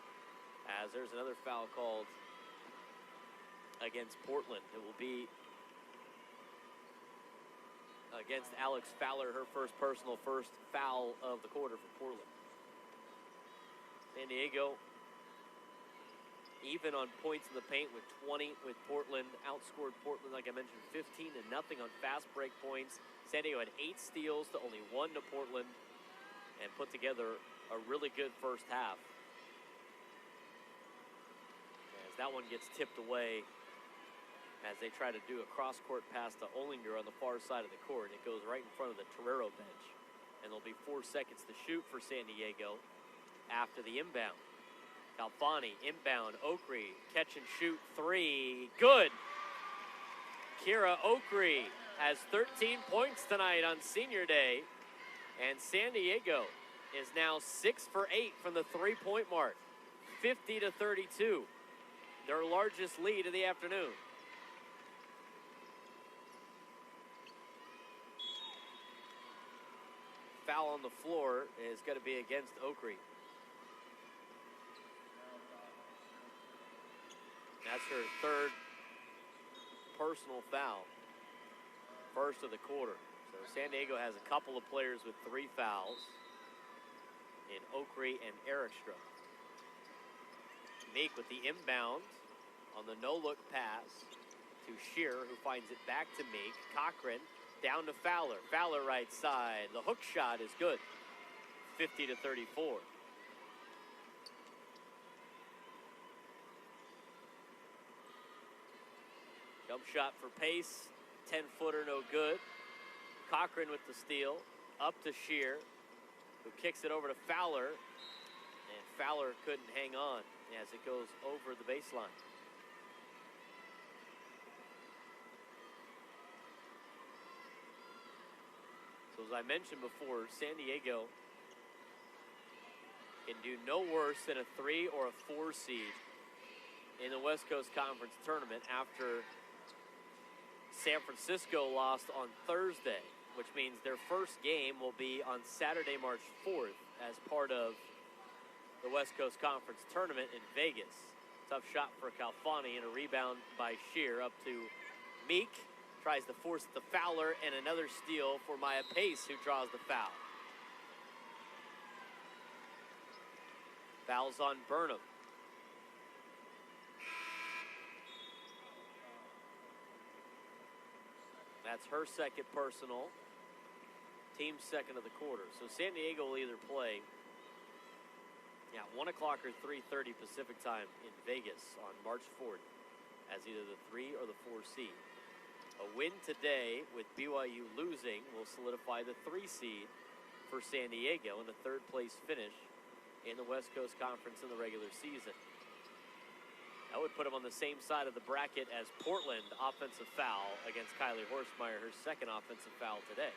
as there's another foul called against Portland. It will be against Alex Fowler, her first personal first foul of the quarter for Portland. San Diego even on points in the paint with 20 with Portland. Outscored Portland, like I mentioned, 15-0 on fast break points. San Diego had 8 steals to only 1 to Portland, and put together a really good first half. As that one gets tipped away as they try to do a cross-court pass to Olinger on the far side of the court. It goes right in front of the Torero bench. And there'll be 4 seconds to shoot for San Diego after the inbound. Calfani, inbound, Oakrey, catch and shoot 3, good! Kira Oakrey has 13 points tonight on Senior Day, and San Diego is now 6 for 8 from the 3-point mark, 50-32, their largest lead of the afternoon. Foul on the floor is going to be against Oakrey. That's her 3rd personal foul, first of the quarter. So San Diego has a couple of players with 3 fouls in Oakrey and Erikstra. Meek with the inbound on the no-look pass to Shearer, who finds it back to Meek. Cochran down to Fowler. Fowler right side. The hook shot is good. 50-34. Jump shot for Pace. 10-footer, no good. Cochran with the steal. Up to Shear, who kicks it over to Fowler. And Fowler couldn't hang on as it goes over the baseline. So as I mentioned before, San Diego can do no worse than a 3 or a 4 seed in the West Coast Conference Tournament after San Francisco lost on Thursday, which means their first game will be on Saturday, March 4th as part of the West Coast Conference Tournament in Vegas. Tough shot for Calfani and a rebound by Shear up to Meek. Tries to force the Fowler, and another steal for Maya Pace, who draws the foul. Fouls on Burnham. That's her 2nd personal. Team's 2nd of the quarter. So San Diego will either play 1 o'clock or 3:30 Pacific time in Vegas on March 4th as either the 3 or the 4 seed. A win today with BYU losing will solidify the 3 seed for San Diego and a 3rd place finish in the West Coast Conference in the regular season. That would put them on the same side of the bracket as Portland. Offensive foul against Kylie Horstmeyer, her 2nd offensive foul today.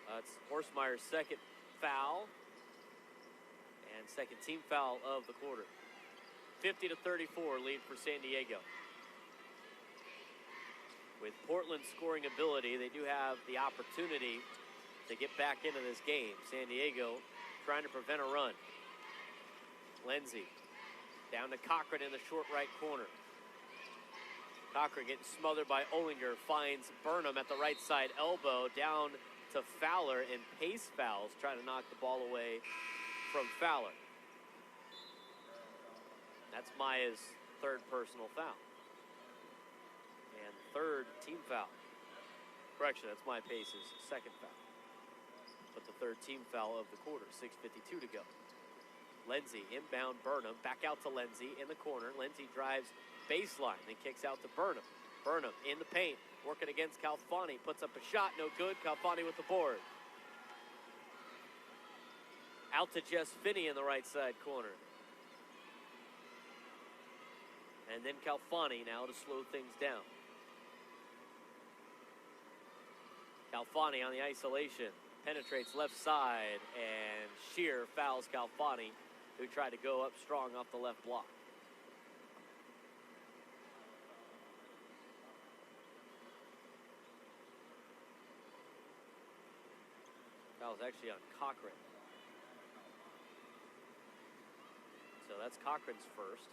That's Horstmeyer's 2nd foul and 2nd team foul of the quarter. 50-34 lead for San Diego. With Portland's scoring ability, they do have the opportunity to get back into this game. San Diego trying to prevent a run. Lindsay down to Cochran in the short right corner. Cochran getting smothered by Olinger, finds Burnham at the right side elbow, down to Fowler, and Pace fouls, trying to knock the ball away from Fowler. That's Maya's third personal foul. And third team foul. Correction, that's Maya Pace's second foul. But the third team foul of the quarter, 6:52 to go. Lindsay inbound Burnham, back out to Lindsay in the corner. Lindsay drives baseline, then kicks out to Burnham. Burnham in the paint, working against Calfani, puts up a shot, no good. Calfani with the board. Out to Jess Finney in the right side corner. And then Calfani now to slow things down. Calfani on the isolation, penetrates left side, and Shear fouls Calfani, who tried to go up strong off the left block. Foul was actually on Cochran. So that's Cochran's first.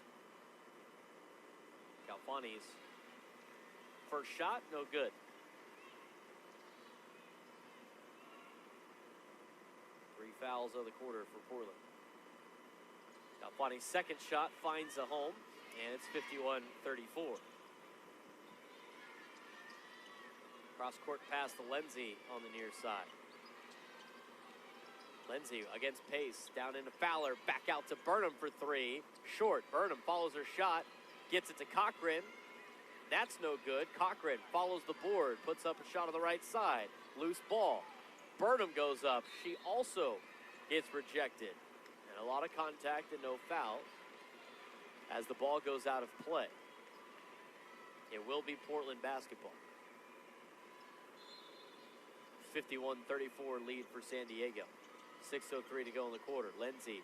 Calfani's first shot, no good. Three fouls of the quarter for Portland. Calfani's second shot finds a home, and it's 51-34. Cross-court pass to Lindsay on the near side. Lindsay against Pace, down into Fowler, back out to Burnham for three. Short, Burnham follows her shot, gets it to Cochran. That's no good. Cochran follows the board, puts up a shot on the right side. Loose ball. Burnham goes up. She also gets rejected. And a lot of contact and no foul as the ball goes out of play. It will be Portland basketball. 51-34 lead for San Diego. 6:03 to go in the quarter. Lindsay,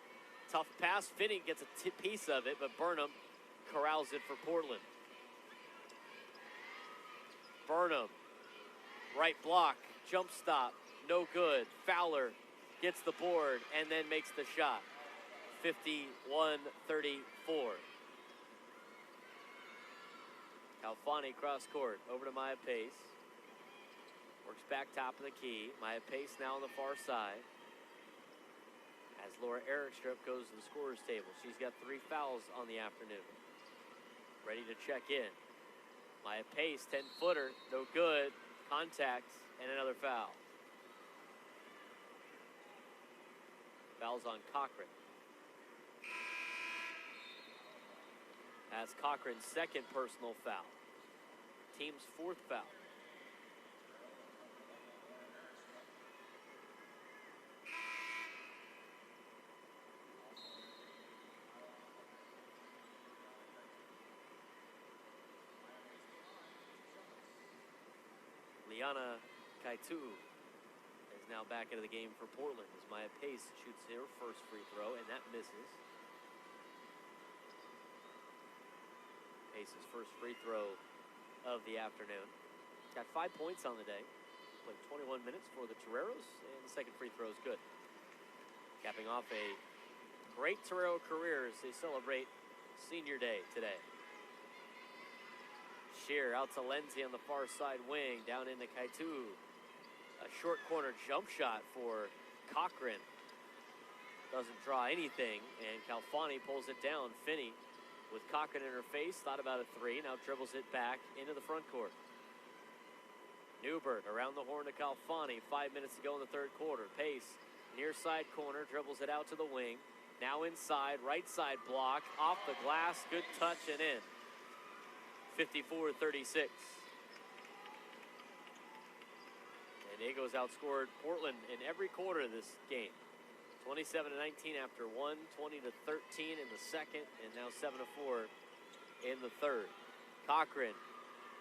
tough pass. Finney gets a piece of it, but Burnham corrals it for Portland. Burnham, right block, jump stop, no good. Fowler gets the board and then makes the shot. 51-34. Calfani cross court over to Maya Pace. Works back top of the key. Maya Pace now on the far side. As Laura Erickstrup goes to the scorer's table. She's got 3 fouls on the afternoon. Ready to check in. Maya Pace, 10-footer, no good. Contact and another foul. Fouls on Cochran. That's Cochran's second personal foul. Team's 4th foul. Liana Kaitu is now back into the game for Portland as Maya Pace shoots her first free throw, and that misses. Pace's first free throw of the afternoon. Got 5 points on the day. Played 21 minutes for the Toreros, and the second free throw is good. Capping off a great Torero career as they celebrate Senior Day today. Shear out to Lindsay on the far side wing, down into Kaitu. A short corner jump shot for Cochran. Doesn't draw anything, and Calfani pulls it down. Finney with Cochran in her face, thought about a 3, now dribbles it back into the front court. Newbert around the horn to Calfani, 5 minutes to go in the third quarter. Pace, near side corner, dribbles it out to the wing. Now inside, right side block, off the glass, good touch and in. 54-36. San Diego's outscored Portland in every quarter of this game. 27-19 after 1, 20-13 in the second, and now 7-4 in the third. Cochran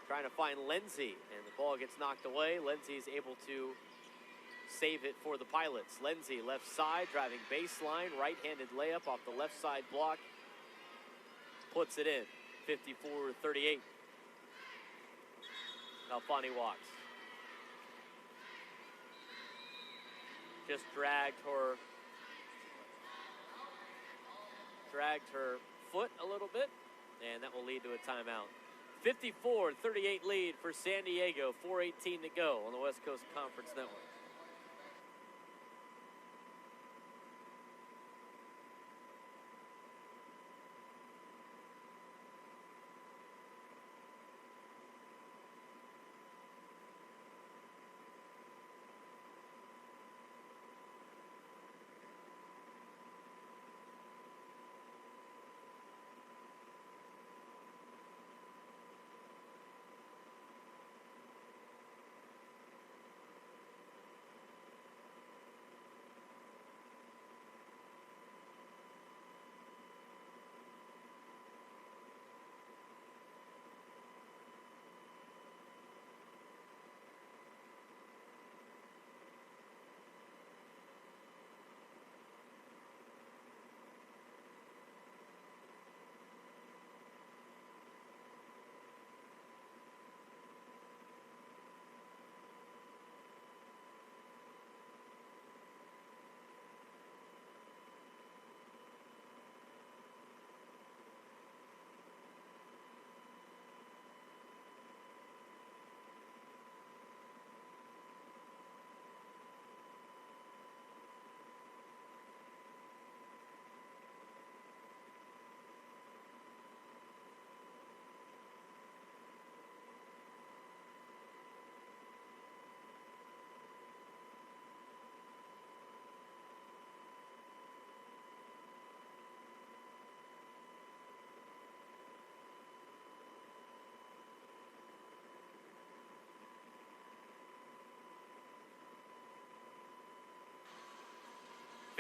trying to find Lindsay, and the ball gets knocked away. Lindsay's able to save it for the Pilots. Lindsay left side, driving baseline, right-handed layup off the left side block. Puts it in. 54-38. Calfani walks. Just dragged her foot a little bit, and that will lead to a timeout. 54-38 lead for San Diego, 4:18 to go on the West Coast Conference Network.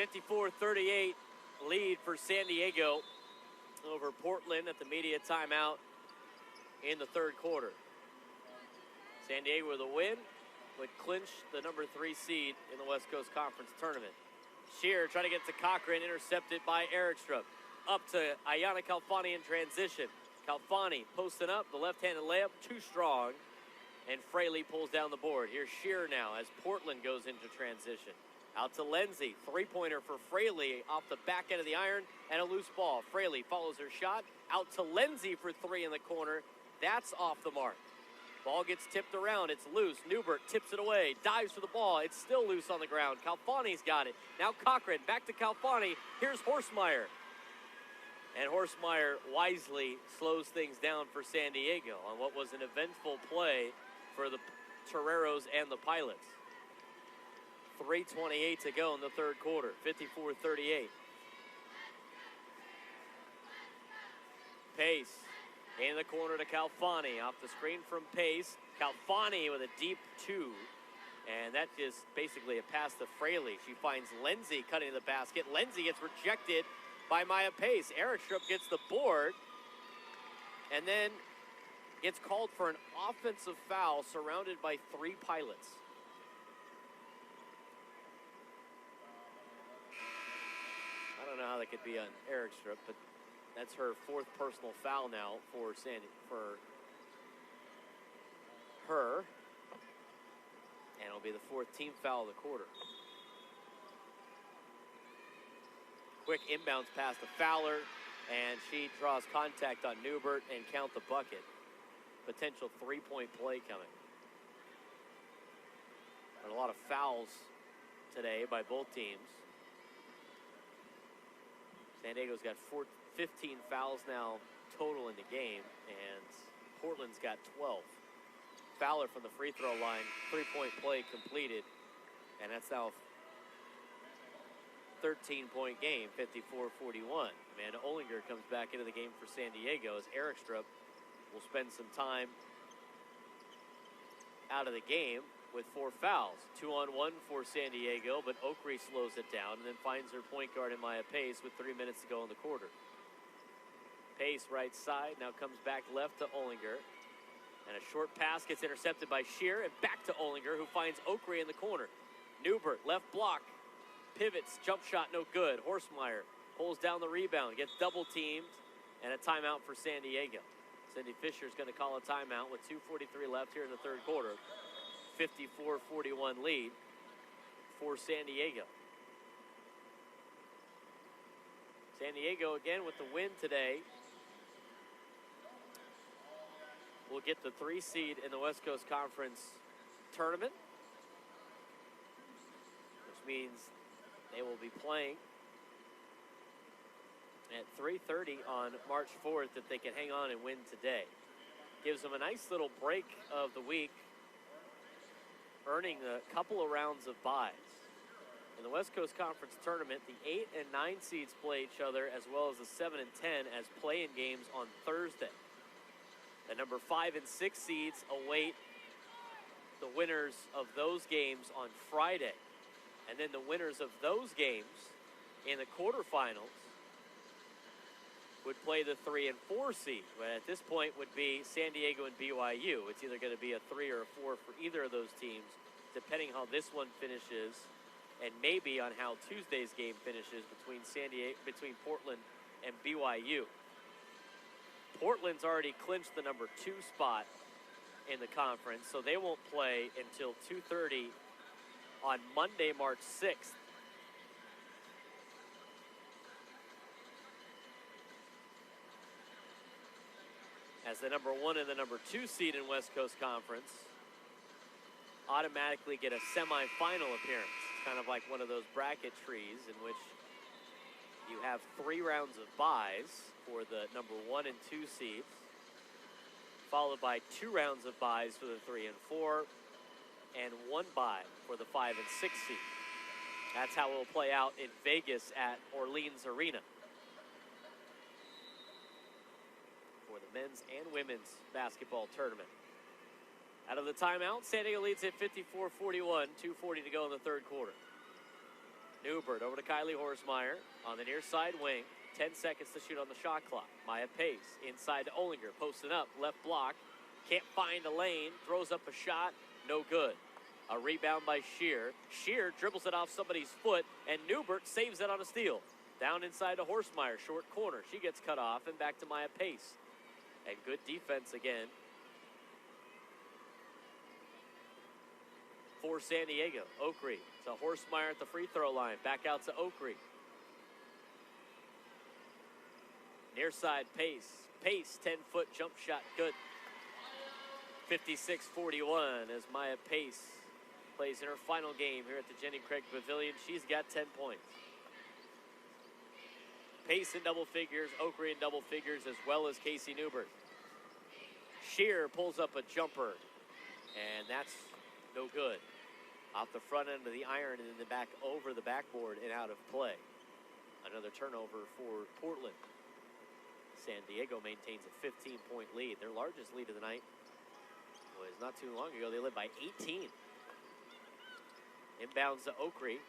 54-38 lead for San Diego over Portland at the media timeout in the third quarter. San Diego with a win would clinch the number 3 seed in the West Coast Conference Tournament. Shear trying to get to Cochran, intercepted by Erikstrup. Up to Ayana Calfani in transition. Calfani posting up, the left-handed layup, too strong, and Fraley pulls down the board. Here's Shear now as Portland goes into transition. Out to Lenzi, three-pointer for Fraley off the back end of the iron, and a loose ball. Fraley follows her shot, out to Lenzi for 3 in the corner. That's off the mark. Ball gets tipped around, it's loose. Newbert tips it away, dives for the ball. It's still loose on the ground. Calfani's got it. Now Cochran, back to Calfani. Here's Horstmeyer. And Horstmeyer wisely slows things down for San Diego on what was an eventful play for the Toreros and the Pilots. 3:28 to go in the third quarter, 54-38. Pace in the corner to Calfani. Off the screen from Pace. Calfani with a deep 2. And that is basically a pass to Fraley. She finds Lenzi cutting to the basket. Lenzi gets rejected by Maya Pace. Erikstrup gets the board. And then gets called for an offensive foul surrounded by 3 Pilots. I don't know how that could be on Erikstrup, but that's her 4th personal foul now for her. And it'll be the 4th team foul of the quarter. Quick inbounds pass to Fowler, and she draws contact on Newbert and count the bucket. Potential 3-point play coming. And a lot of fouls today by both teams. San Diego's got 15 fouls now total in the game, and Portland's got 12. Fowler from the free throw line, 3-point play completed, and that's now a 13-point game, 54-41. Amanda Olinger comes back into the game for San Diego as Erikstrup will spend some time out of the game with 4 fouls. 2-on-1 for San Diego, but Oakrey slows it down and then finds her point guard in Maya Pace with 3 minutes to go in the quarter. Pace right side, now comes back left to Olinger. And a short pass gets intercepted by Shear, and back to Olinger, who finds Oakrey in the corner. Newbert, left block, pivots, jump shot, no good. Horstmeyer pulls down the rebound, gets double teamed, and a timeout for San Diego. Cindy Fisher's going to call a timeout with 2:43 left here in the third quarter. 54-41 lead for San Diego. San Diego again with the win today will get the 3 seed in the West Coast Conference Tournament, which means they will be playing at 3:30 on March 4th if they can hang on and win today. Gives them a nice little break of the week, earning a couple of rounds of byes. In the West Coast Conference Tournament, the 8 and 9 seeds play each other, as well as the 7 and 10 as play-in games on Thursday. The number 5 and 6 seeds await the winners of those games on Friday. And then the winners of those games in the quarterfinals would play the 3 and 4 seed. But at this point would be San Diego and BYU. It's either going to be a 3 or a 4 for either of those teams, depending how this one finishes, and maybe on how Tuesday's game finishes between Portland and BYU. Portland's already clinched the number 2 spot in the conference, so they won't play until 2:30 on Monday, March 6th. As the number 1 and the number 2 seed in West Coast Conference automatically get a semifinal appearance. It's kind of like one of those bracket trees in which you have 3 rounds of byes for the number 1 and 2 seeds, followed by 2 rounds of byes for the 3 and 4, and 1 bye for the 5 and 6 seed. That's how it will play out in Vegas at Orleans Arena for the men's and women's basketball tournament. Out of the timeout, San Diego leads at 54-41, 2:40 to go in the third quarter. Newbert over to Kylie Horsmeyer on the near side wing. 10 seconds to shoot on the shot clock. Maya Pace inside to Olinger, posting up, left block. Can't find a lane, throws up a shot, no good. A rebound by Shear. Shear dribbles it off somebody's foot, and Newbert saves it on a steal. Down inside to Horsmeyer, short corner. She gets cut off, and back to Maya Pace. And good defense again for San Diego. Oakrey to Horsmeyer at the free throw line. Back out to Oakrey. Near side Pace. Pace, 10-foot jump shot, good. 56-41 as Maya Pace plays in her final game here at the Jenny Craig Pavilion. She's got 10 points. Pace in double figures, Oakrey in double figures, as well as Casey Newbert. Shear pulls up a jumper, and that's no good. Off the front end of the iron and in the back over the backboard and out of play. Another turnover for Portland. San Diego maintains a 15-point lead. Their largest lead of the night was not too long ago. They led by 18. Inbounds to Oakrey.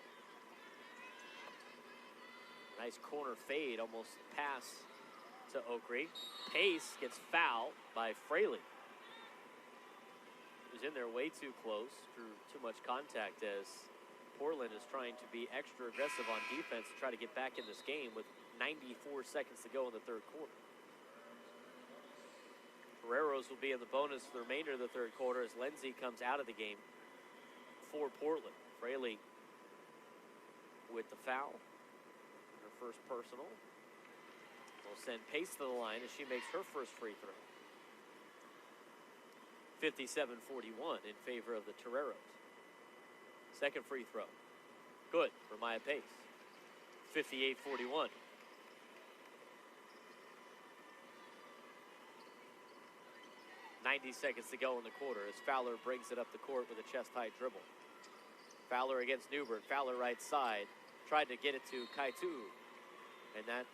Nice corner fade, almost pass to Oakrey. Pace gets fouled by Fraley. He was in there way too close, drew too much contact as Portland is trying to be extra aggressive on defense to try to get back in this game with 94 seconds to go in the third quarter. Ferreros will be in the bonus for the remainder of the third quarter as Lindsay comes out of the game for Portland. Fraley with the foul. Her first personal. Will send Pace to the line as she makes her first free throw. 57-41 in favor of the Toreros. Second free throw. Good for Maya Pace. 58-41. Seconds to go in the quarter as Fowler brings it up the court with a chest-high dribble. Fowler against Newbert. Fowler right side. Tried to get it to Kaitu. And that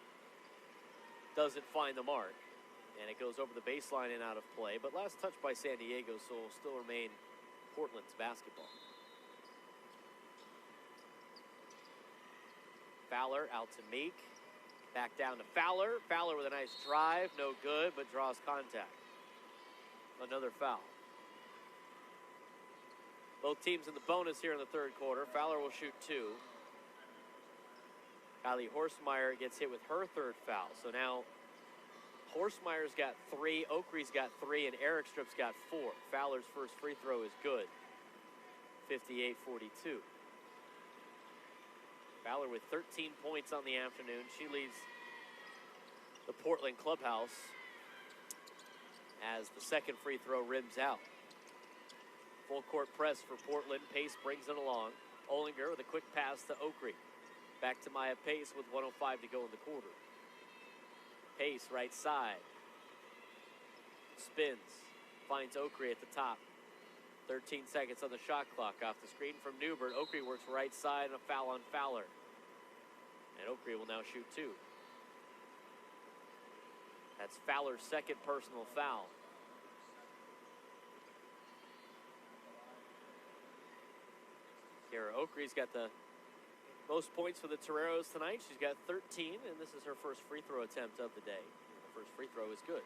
doesn't find the mark. And it goes over the baseline and out of play. But last touch by San Diego, so will still remain Portland's basketball. Fowler out to Meek. Back down to Fowler. Fowler with a nice drive. No good, but draws contact. Another foul. Both teams in the bonus here in the third quarter. Fowler will shoot 2. Kylie Horsmeyer gets hit with her third foul. So now Horsemeyer's got 3, Oakrey's got 3, and Eric Strip's got 4. Fowler's first free throw is good. 58-42. Fowler with 13 points on the afternoon. She leads the Portland clubhouse as the second free throw rims out. Full court press for Portland. Pace brings it along. Olinger with a quick pass to Oakrey. Back to Maya Pace with 1:05 to go in the quarter. Pace right side. Spins. Finds Oakrey at the top. 13 seconds on the shot clock. Off the screen from Newbert. Oakrey works right side and a foul on Fowler. And Oakrey will now shoot 2. That's Fowler's second personal foul. Kara Oakrey's got the most points for the Toreros tonight. She's got 13, and this is her first free throw attempt of the day. The first free throw is good.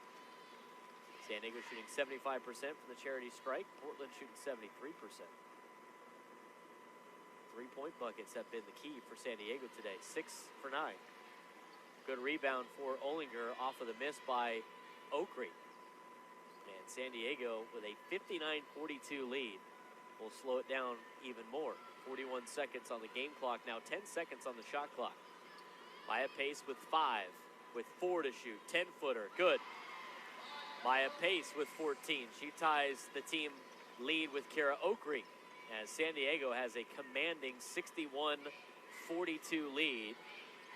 San Diego shooting 75% from the charity strike. Portland shooting 73%. 3-point buckets have been the key for San Diego today. 6 for 9. Good rebound for Olinger off of the miss by Oakrey. And San Diego with a 59-42 lead will slow it down even more. 41 seconds on the game clock. Now 10 seconds on the shot clock. Maya Pace with 5, with 4 to shoot. 10-footer, good. Maya Pace with 14. She ties the team lead with Kara Oakrey as San Diego has a commanding 61-42 lead.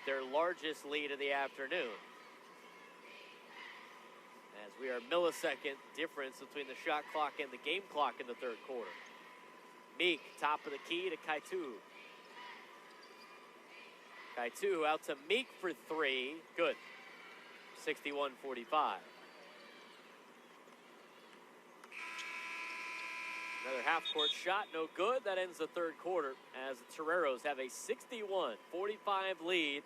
Their largest lead of the afternoon. As we are millisecond difference between the shot clock and the game clock in the third quarter. Meek, top of the key to Kaitu. Kaitu out to Meek for 3. Good. 61-45. Another Another half-court shot, no good. That ends the third quarter as the Toreros have a 61-45 lead,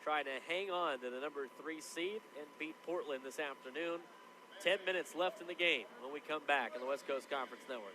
trying to hang on to the number 3 seed and beat Portland this afternoon. 10 minutes left in the game when we come back on the West Coast Conference Network.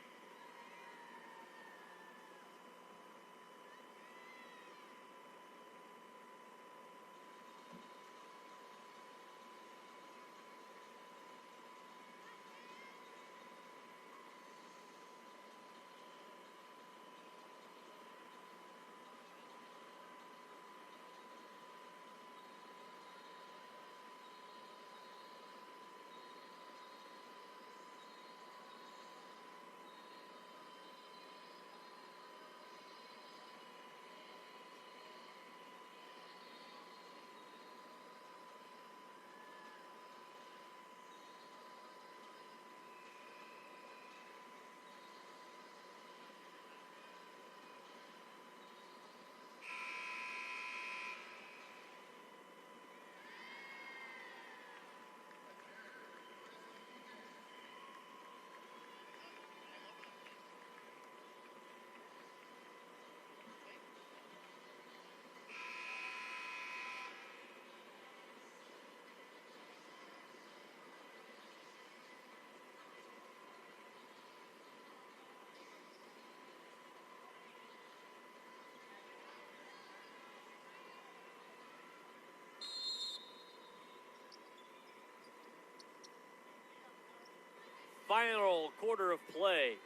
Final quarter of play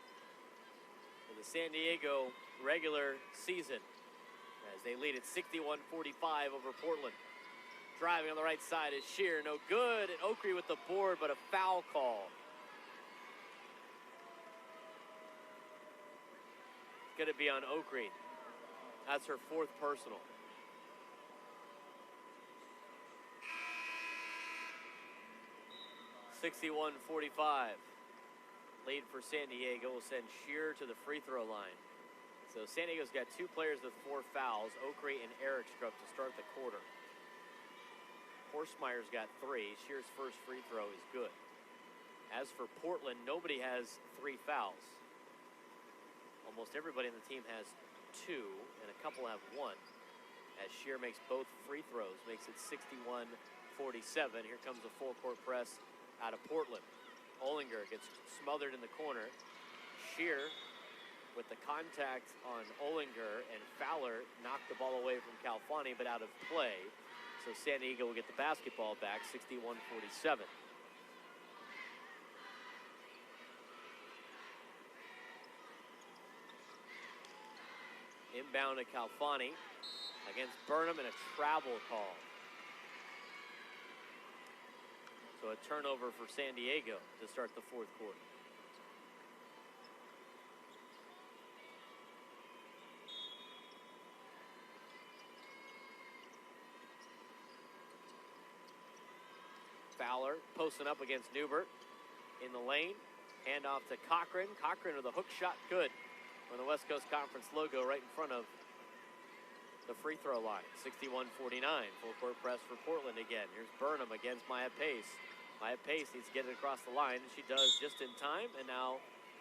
for the San Diego regular season as they lead at 61-45 over Portland. Driving on the right side is Shear, no good, and Oakley with the board, but a foul call. It's going to be on Oakley. That's her 4th personal. (61-45). Lead for San Diego will send Shear to the free throw line. So San Diego's got 2 players with 4 fouls, Oakley and Erickstrup, to start the quarter. Horstmeyer's got 3. Shear's first free throw is good. As for Portland, nobody has 3 fouls. Almost everybody on the team has 2, and a couple have 1. As Shear makes both free throws, makes it 61-47. Here comes a full-court press out of Portland. Ollinger gets smothered in the corner. Shear with the contact on Ollinger, and Fowler knocked the ball away from Calfani, but out of play. So San Diego will get the basketball back, 61-47. Inbound to Calfani against Burnham, and a travel call. So a turnover for San Diego to start the 4th quarter. Fowler posting up against Newbert in the lane. Handoff to Cochran. Cochran with a hook shot, good. On the West Coast Conference logo right in front of the free throw line. 61-49. Full court press for Portland again. Here's Burnham against Maya Pace. Maya Pace needs to get it across the line, and she does just in time, and now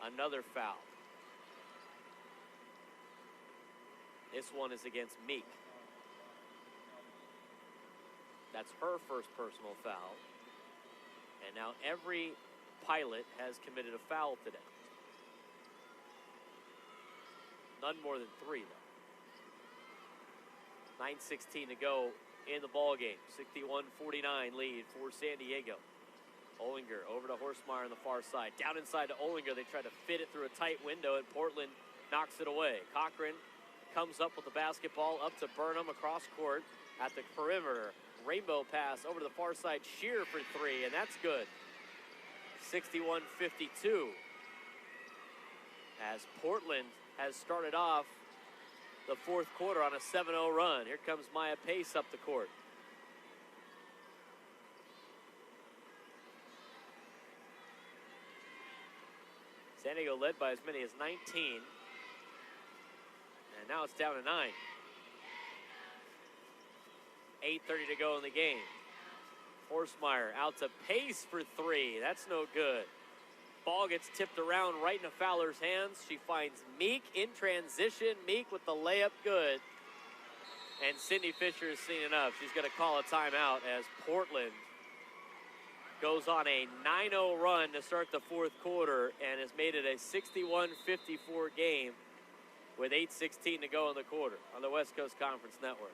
another foul. This one is against Meek. That's her first personal foul. And now every Pilot has committed a foul today. None more than 3, though. 9:16 to go in the ball game. 61-49 lead for San Diego. Ollinger over to Horstmeyer on the far side. Down inside to Ollinger. They try to fit it through a tight window, and Portland knocks it away. Cochran comes up with the basketball up to Burnham across court at the perimeter. Rainbow pass over to the far side. Shear for 3, and that's good. 61-52. As Portland has started off the 4th quarter on a 7-0 run. Here comes Maya Pace up the court. San Diego led by as many as 19. And now it's down to 9. 8:30 to go in the game. Horstmeyer out to Pace for 3. That's no good. Ball gets tipped around right into Fowler's hands. She finds Meek in transition. Meek with the layup good. And Sydney Fisher has seen enough. She's going to call a timeout as Portland goes on a 9-0 run to start the fourth quarter and has made it a 61-54 game with 8:16 to go in the quarter on the West Coast Conference Network.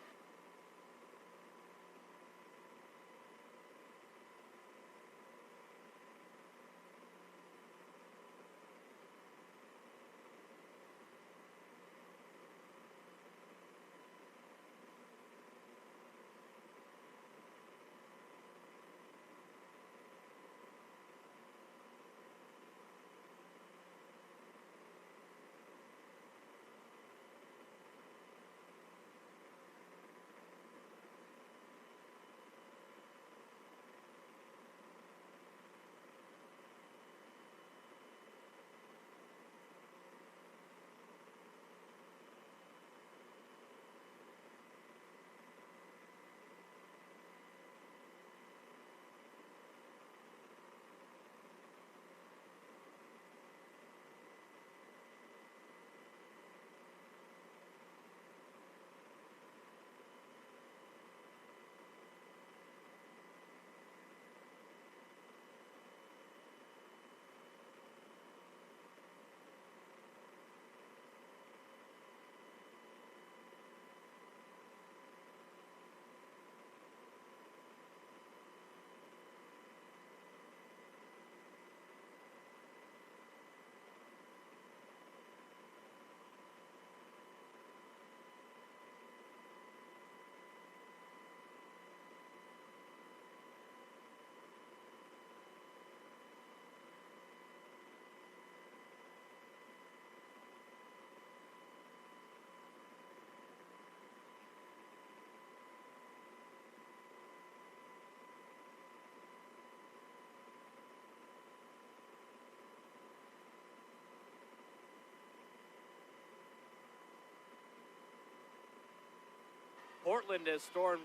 Portland has stormed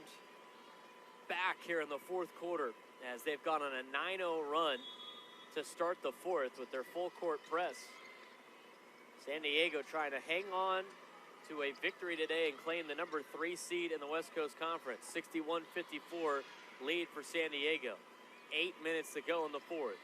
back here in the fourth quarter as they've gone on a 9-0 run to start the fourth with their full court press. San Diego trying to hang on to a victory today and claim the number 3 seed in the West Coast Conference. 61-54 lead for San Diego. 8 minutes to go in the fourth.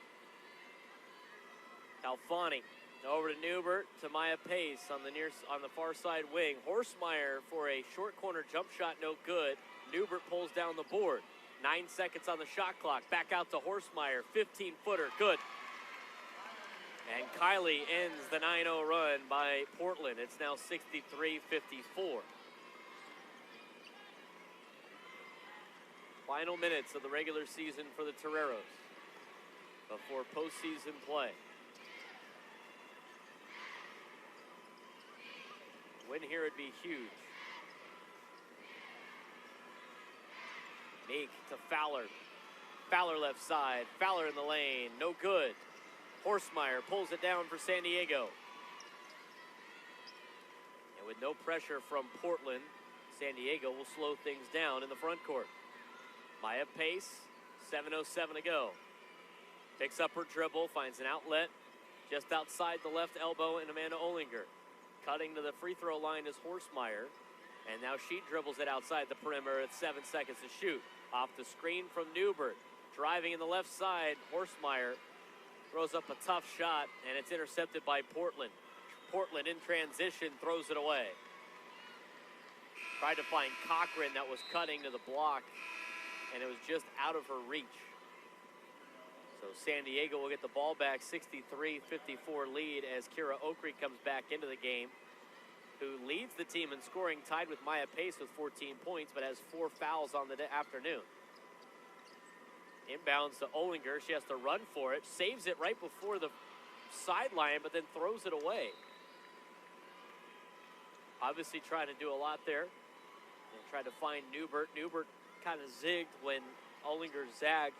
Alfani over to Newbert, to Maya Pace on the far side wing. Horsemeyer for a short corner jump shot, no good. Newbert pulls down the board. 9 seconds on the shot clock. Back out to Horsemeyer, 15-footer, good. And Kylie ends the 9-0 run by Portland. It's now 63-54. Final minutes of the regular season for the Toreros before postseason play. Win here would be huge. Meek to Fowler. Fowler left side. Fowler in the lane. No good. Horsemeyer pulls it down for San Diego. And with no pressure from Portland, San Diego will slow things down in the front court. Maya Pace, 7:07 to go. Picks up her dribble, finds an outlet just outside the left elbow in Amanda Olinger. Cutting to the free throw line is Horsemeyer. And now she dribbles it outside the perimeter at 7 seconds to shoot. Off the screen from Newbert. Driving in the left side, Horsemeyer throws up a tough shot, and it's intercepted by Portland. Portland in transition throws it away. Tried to find Cochran that was cutting to the block, and it was just out of her reach. So San Diego will get the ball back, 63-54 lead as Kira Oakrey comes back into the game, who leads the team in scoring, tied with Maya Pace with 14 points, but has 4 fouls on the afternoon. Inbounds to Olinger. She has to run for it. Saves it right before the sideline, but then throws it away. Obviously trying to do a lot there. And tried to find Newbert. Newbert kind of zigged when Olinger zagged.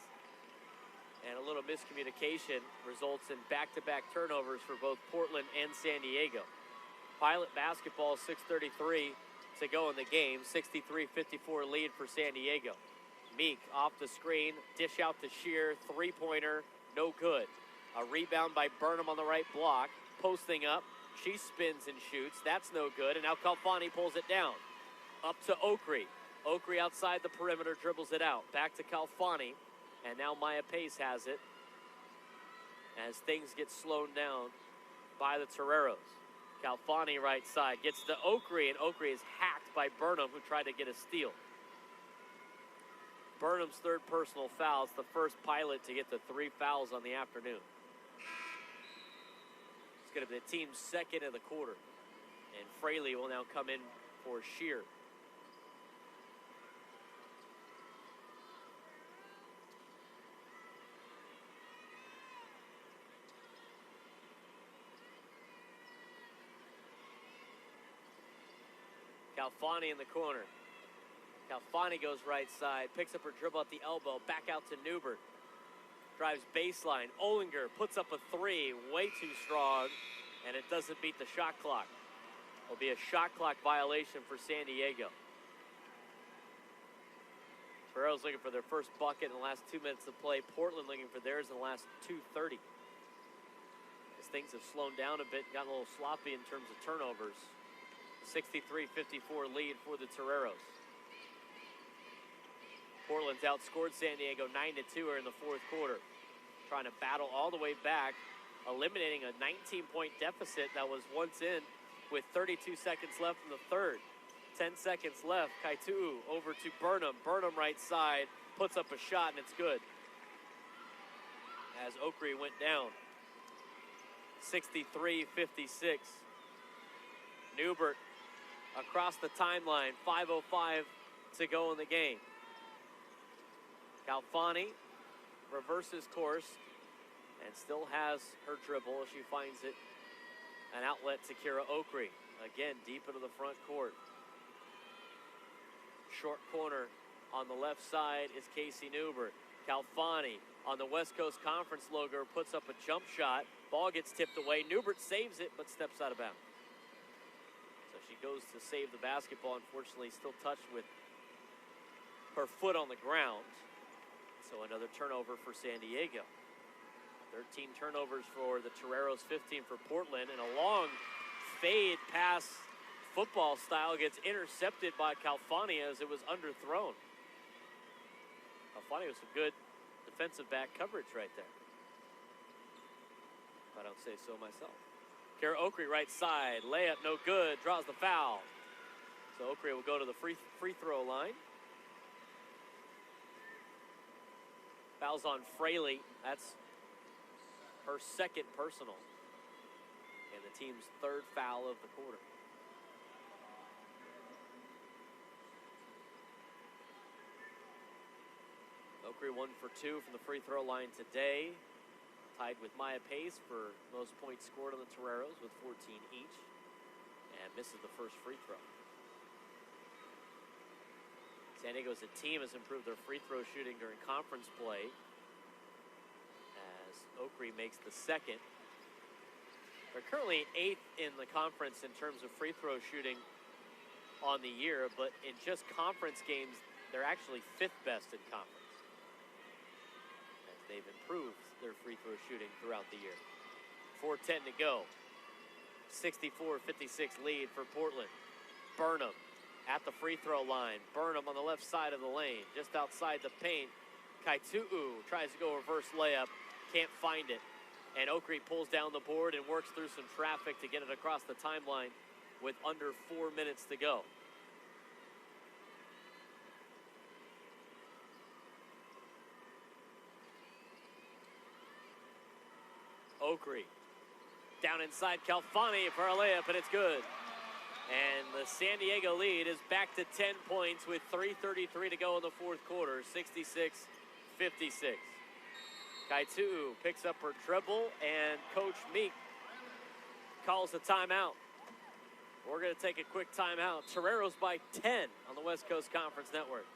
And a little miscommunication results in back-to-back turnovers for both Portland and San Diego. Pilot basketball, 6:33 to go in the game. 63-54 lead for San Diego. Meek off the screen, dish out to Shear, three-pointer, no good. A rebound by Burnham on the right block. Posting up. She spins and shoots. That's no good. And now Calfani pulls it down. Up to Okri. Okri outside the perimeter dribbles it out. Back to Calfani. And now Maya Pace has it as things get slowed down by the Toreros. Calfani right side gets to Okri, and Okri is hacked by Burnham, who tried to get a steal. Burnham's third personal foul. It's the first Pilot to get the 3 fouls on the afternoon. It's going to be the team's second of the quarter. And Fraley will now come in for Shear. Calfani in the corner. Calfani goes right side, picks up her dribble at the elbow, back out to Newbert. Drives baseline. Olinger puts up a 3, way too strong, and it doesn't beat the shot clock. It'll be a shot clock violation for San Diego. Toreros looking for their first bucket in the last 2 minutes of play. Portland looking for theirs in the last 2:30. As things have slowed down a bit, gotten a little sloppy in terms of turnovers. 63-54 lead for the Toreros. Portland's outscored San Diego 9-2 here in the fourth quarter. Trying to battle all the way back, eliminating a 19-point deficit that was once in with 32 seconds left in the third. 10 seconds left. Kaituu over to Burnham. Burnham right side, puts up a shot, and it's good. As Okri went down. 63-56. Newbert across the timeline. 5:05 to go in the game. Calfani reverses course and still has her dribble as she finds it. An outlet to Kira Okri. Again, deep into the front court. Short corner on the left side is Casey Newbert. Calfani on the West Coast Conference logo puts up a jump shot. Ball gets tipped away. Newbert saves it but steps out of bounds. So she goes to save the basketball. Unfortunately, still touched with her foot on the ground. So another turnover for San Diego. 13 turnovers for the Toreros, 15 for Portland, and a long fade pass football style gets intercepted by Calfani as it was underthrown. Calfani with some good defensive back coverage right there. If I don't say so myself. Kara Okri right side, layup no good, draws the foul. So Okri will go to the free throw line. Foul's on Fraley. That's her second personal. And the team's third foul of the quarter. Okri 1 for 2 from the free throw line today. Tied with Maya Pace for most points scored on the Toreros with 14 each. And misses the first free throw. San Diego as a team has improved their free throw shooting during conference play as Okri makes the second. They're currently 8th in the conference in terms of free throw shooting on the year, but in just conference games, they're actually 5th best in conference. As they've improved their free throw shooting throughout the year. 4:10 to go. 64-56 lead for Portland. Burnham at the free throw line. Burnham on the left side of the lane, just outside the paint. Kaituu tries to go reverse layup, can't find it. And Okri pulls down the board and works through some traffic to get it across the timeline with under 4 minutes to go. Okri down inside Calfani for a layup, and it's good. And the San Diego lead is back to 10 points with 3:33 to go in the fourth quarter, 66-56. Kaituu picks up her dribble, and Coach Meek calls a timeout. We're going to take a quick timeout. Toreros by 10 on the West Coast Conference Network.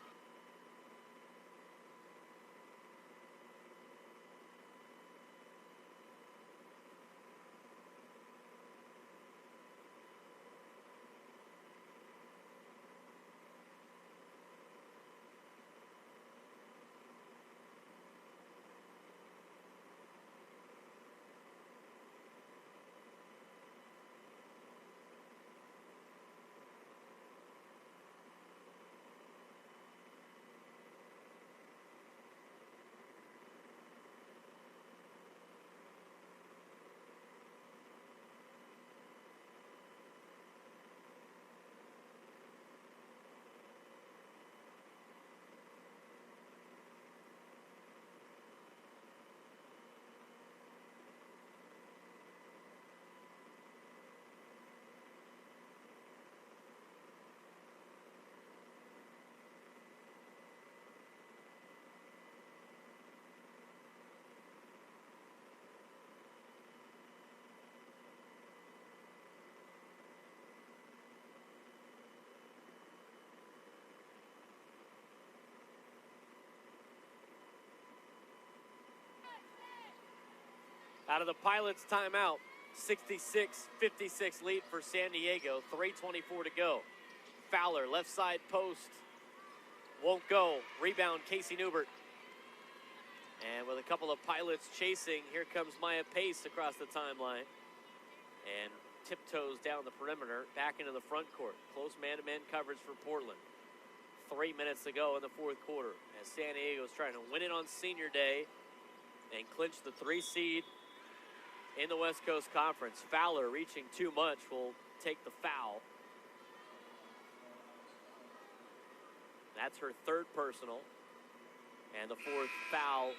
Out of the Pilots' timeout, 66-56 lead for San Diego, 3:24 to go. Fowler, left side post, won't go. Rebound, Casey Newbert. And with a couple of Pilots chasing, here comes Maya Pace across the timeline. And tiptoes down the perimeter, back into the front court. Close man-to-man coverage for Portland. 3 minutes to go in the fourth quarter as San Diego's trying to win it on senior day and clinch the 3 seed in the West Coast Conference. Fowler reaching too much will take the foul. That's her 3rd personal and the 4th foul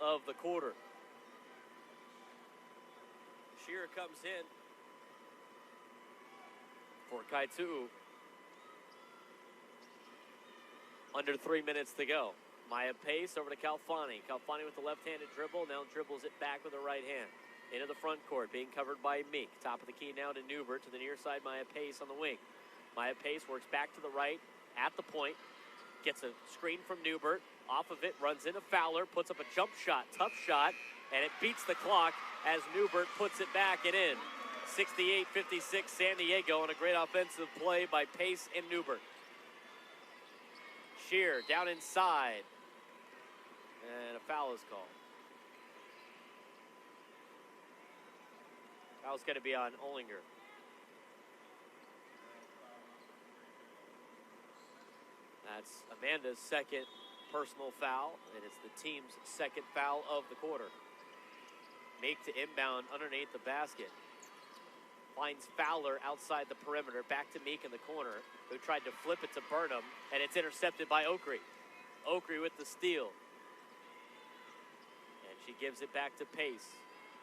of the quarter. Shearer comes in for Kaitu. Under 3 minutes to go. Maya Pace over to Calfani. Calfani with the left-handed dribble. Now dribbles it back with the right hand. Into the front court, being covered by Meek. Top of the key now to Newbert. To the near side, Maya Pace on the wing. Maya Pace works back to the right at the point. Gets a screen from Newbert. Off of it, runs into Fowler. Puts up a jump shot, tough shot. And it beats the clock as Newbert puts it back and in. 68-56 San Diego on a great offensive play by Pace and Newbert. Shear down inside. And a foul is called. Foul's going to be on Olinger. That's Amanda's 2nd personal foul, and it's the team's 2nd foul of the quarter. Make to inbound underneath the basket. Finds Fowler outside the perimeter, back to Meek in the corner, who tried to flip it to Burnham, and it's intercepted by Oakrey. Oakrey with the steal. And she gives it back to Pace.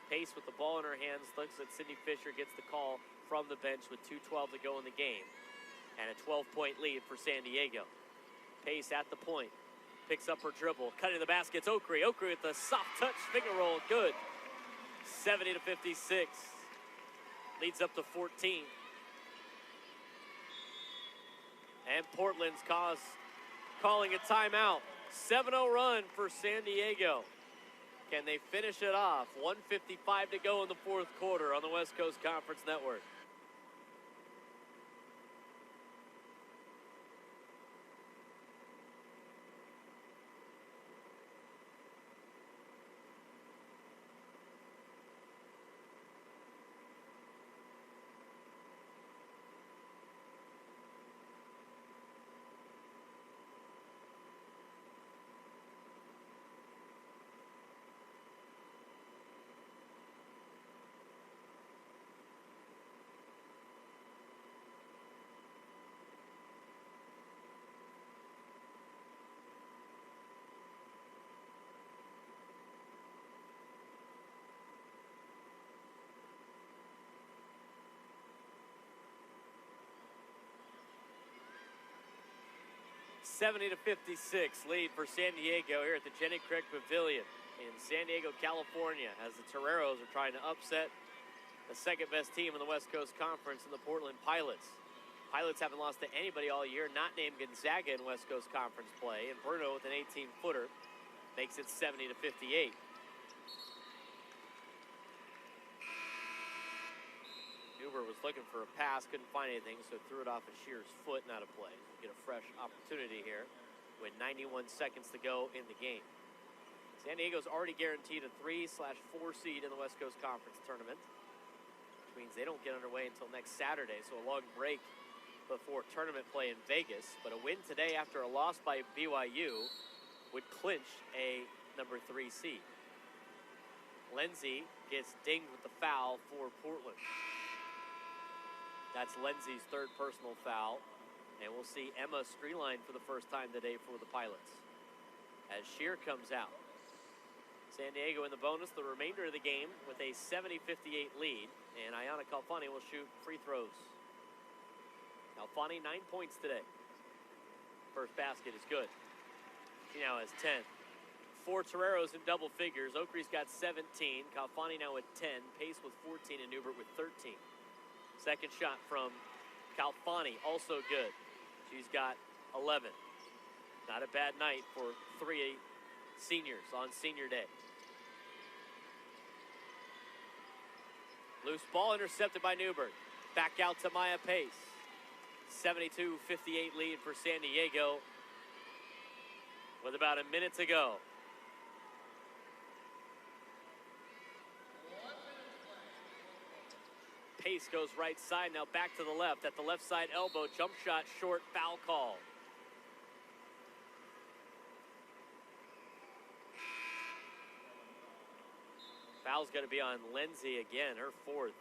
Pace with the ball in her hands, looks at Sydney Fisher, gets the call from the bench with 2:12 to go in the game. And a 12-point lead for San Diego. Pace at the point, picks up her dribble, cutting the basket, it's Oakrey. Oakrey with the soft touch finger roll, good. 70-56. Leads up to 14. And Portland's calling a timeout. 7-0 run for San Diego. Can they finish it off? 1:55 to go in the fourth quarter on the West Coast Conference Network. $70-56 lead for San Diego here at the Jenny Craig Pavilion in San Diego, California, as the Toreros are trying to upset the 2nd best team in the West Coast Conference in the Portland Pilots. Pilots haven't lost to anybody all year, not named Gonzaga in West Coast Conference play, and Bruno with an 18-footer makes it 70-58. Newbert was looking for a pass, couldn't find anything, so threw it off of Shearer's foot and out of play. Get a fresh opportunity here with 91 seconds to go in the game. San Diego's already guaranteed a 3/4 seed in the West Coast Conference tournament, which means they don't get underway until next Saturday, so a long break before tournament play in Vegas. But a win today after a loss by BYU would clinch a number 3 seed. Lindsay gets dinged with the foul for Portland. That's Lindsay's 3rd personal foul. And we'll see Emma Streeline for the first time today for the Pilots as Shear comes out. San Diego in the bonus the remainder of the game with a 70-58 lead. And Ayana Calfani will shoot free throws. Calfani 9 points today. First basket is good. She now has 10. 4 Toreros in double figures. Oakrey's got 17. Calfani now with 10. Pace with 14 and Newbert with 13. Second shot from Calfani, also good. She's got 11. Not a bad night for 3 seniors on senior day. Loose ball intercepted by Newbert. Back out to Maya Pace. 72-58 lead for San Diego with about a minute to go. Pace goes right side, now back to the left. At the left side elbow, jump shot short, foul call. Foul's going to be on Lindsay again, her fourth.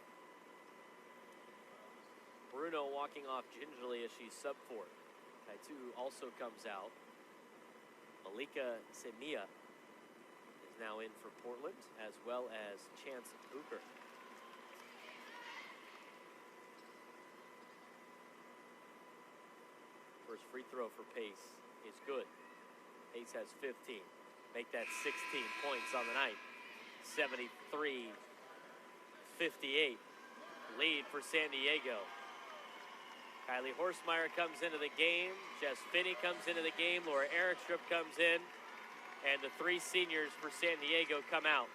Bruno walking off gingerly as she's sub four. Kaitu also comes out. Malika Semia is now in for Portland, as well as Chance Booker. First free throw for Pace is good. Pace has 15. Make that 16 points on the night. 73-58 lead for San Diego. Kylie Horsemeyer comes into the game. Jess Finney comes into the game. Laura Erickstrup comes in. And the three seniors for San Diego come out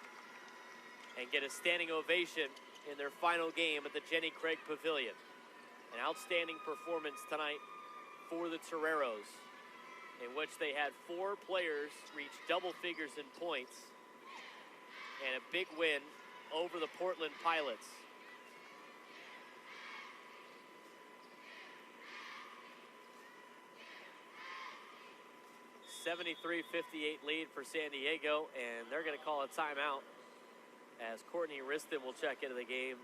and get a standing ovation in their final game at the Jenny Craig Pavilion. An outstanding performance tonight for the Toreros, in which they had 4 players reach double figures in points, and a big win over the Portland Pilots. $73-58 lead for San Diego, and they're going to call a timeout as Courtney Riston will check into the game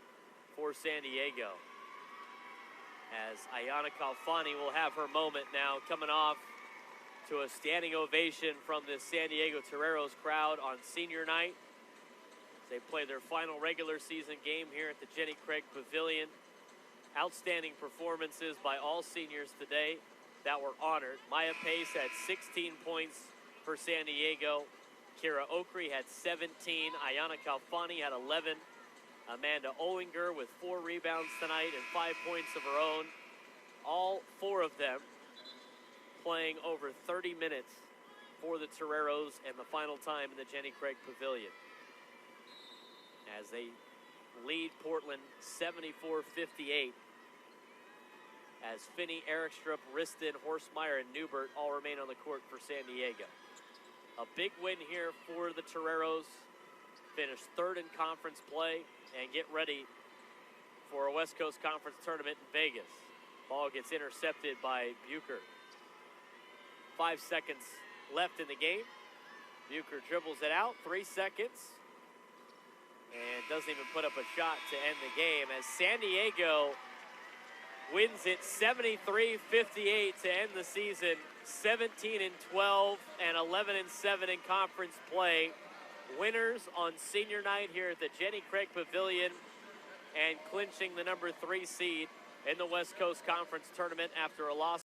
for San Diego. As Ayana Kalfani will have her moment now, coming off to a standing ovation from the San Diego Toreros crowd on senior night. They play their final regular season game here at the Jenny Craig Pavilion. Outstanding performances by all seniors today that were honored. Maya Pace had 16 points for San Diego. Kira Okri had 17. Ayana Kalfani had 11. Amanda Owinger with 4 rebounds tonight and 5 points of her own. All 4 of them playing over 30 minutes for the Toreros and the final time in the Jenny Craig Pavilion, as they lead Portland 74-58. As Finney, Erickstrup, Riston, Horsemeyer, and Newbert all remain on the court for San Diego. A big win here for the Toreros. Finish 3rd in conference play and get ready for a West Coast Conference tournament in Vegas. Ball gets intercepted by Bucher. 5 seconds left in the game. Bucher dribbles it out, 3 seconds, and doesn't even put up a shot to end the game, as San Diego wins it 73-58 to end the season. 17-12 and 11-7 in conference play. Winners on senior night here at the Jenny Craig Pavilion, and clinching the number 3 seed in the West Coast Conference tournament after a loss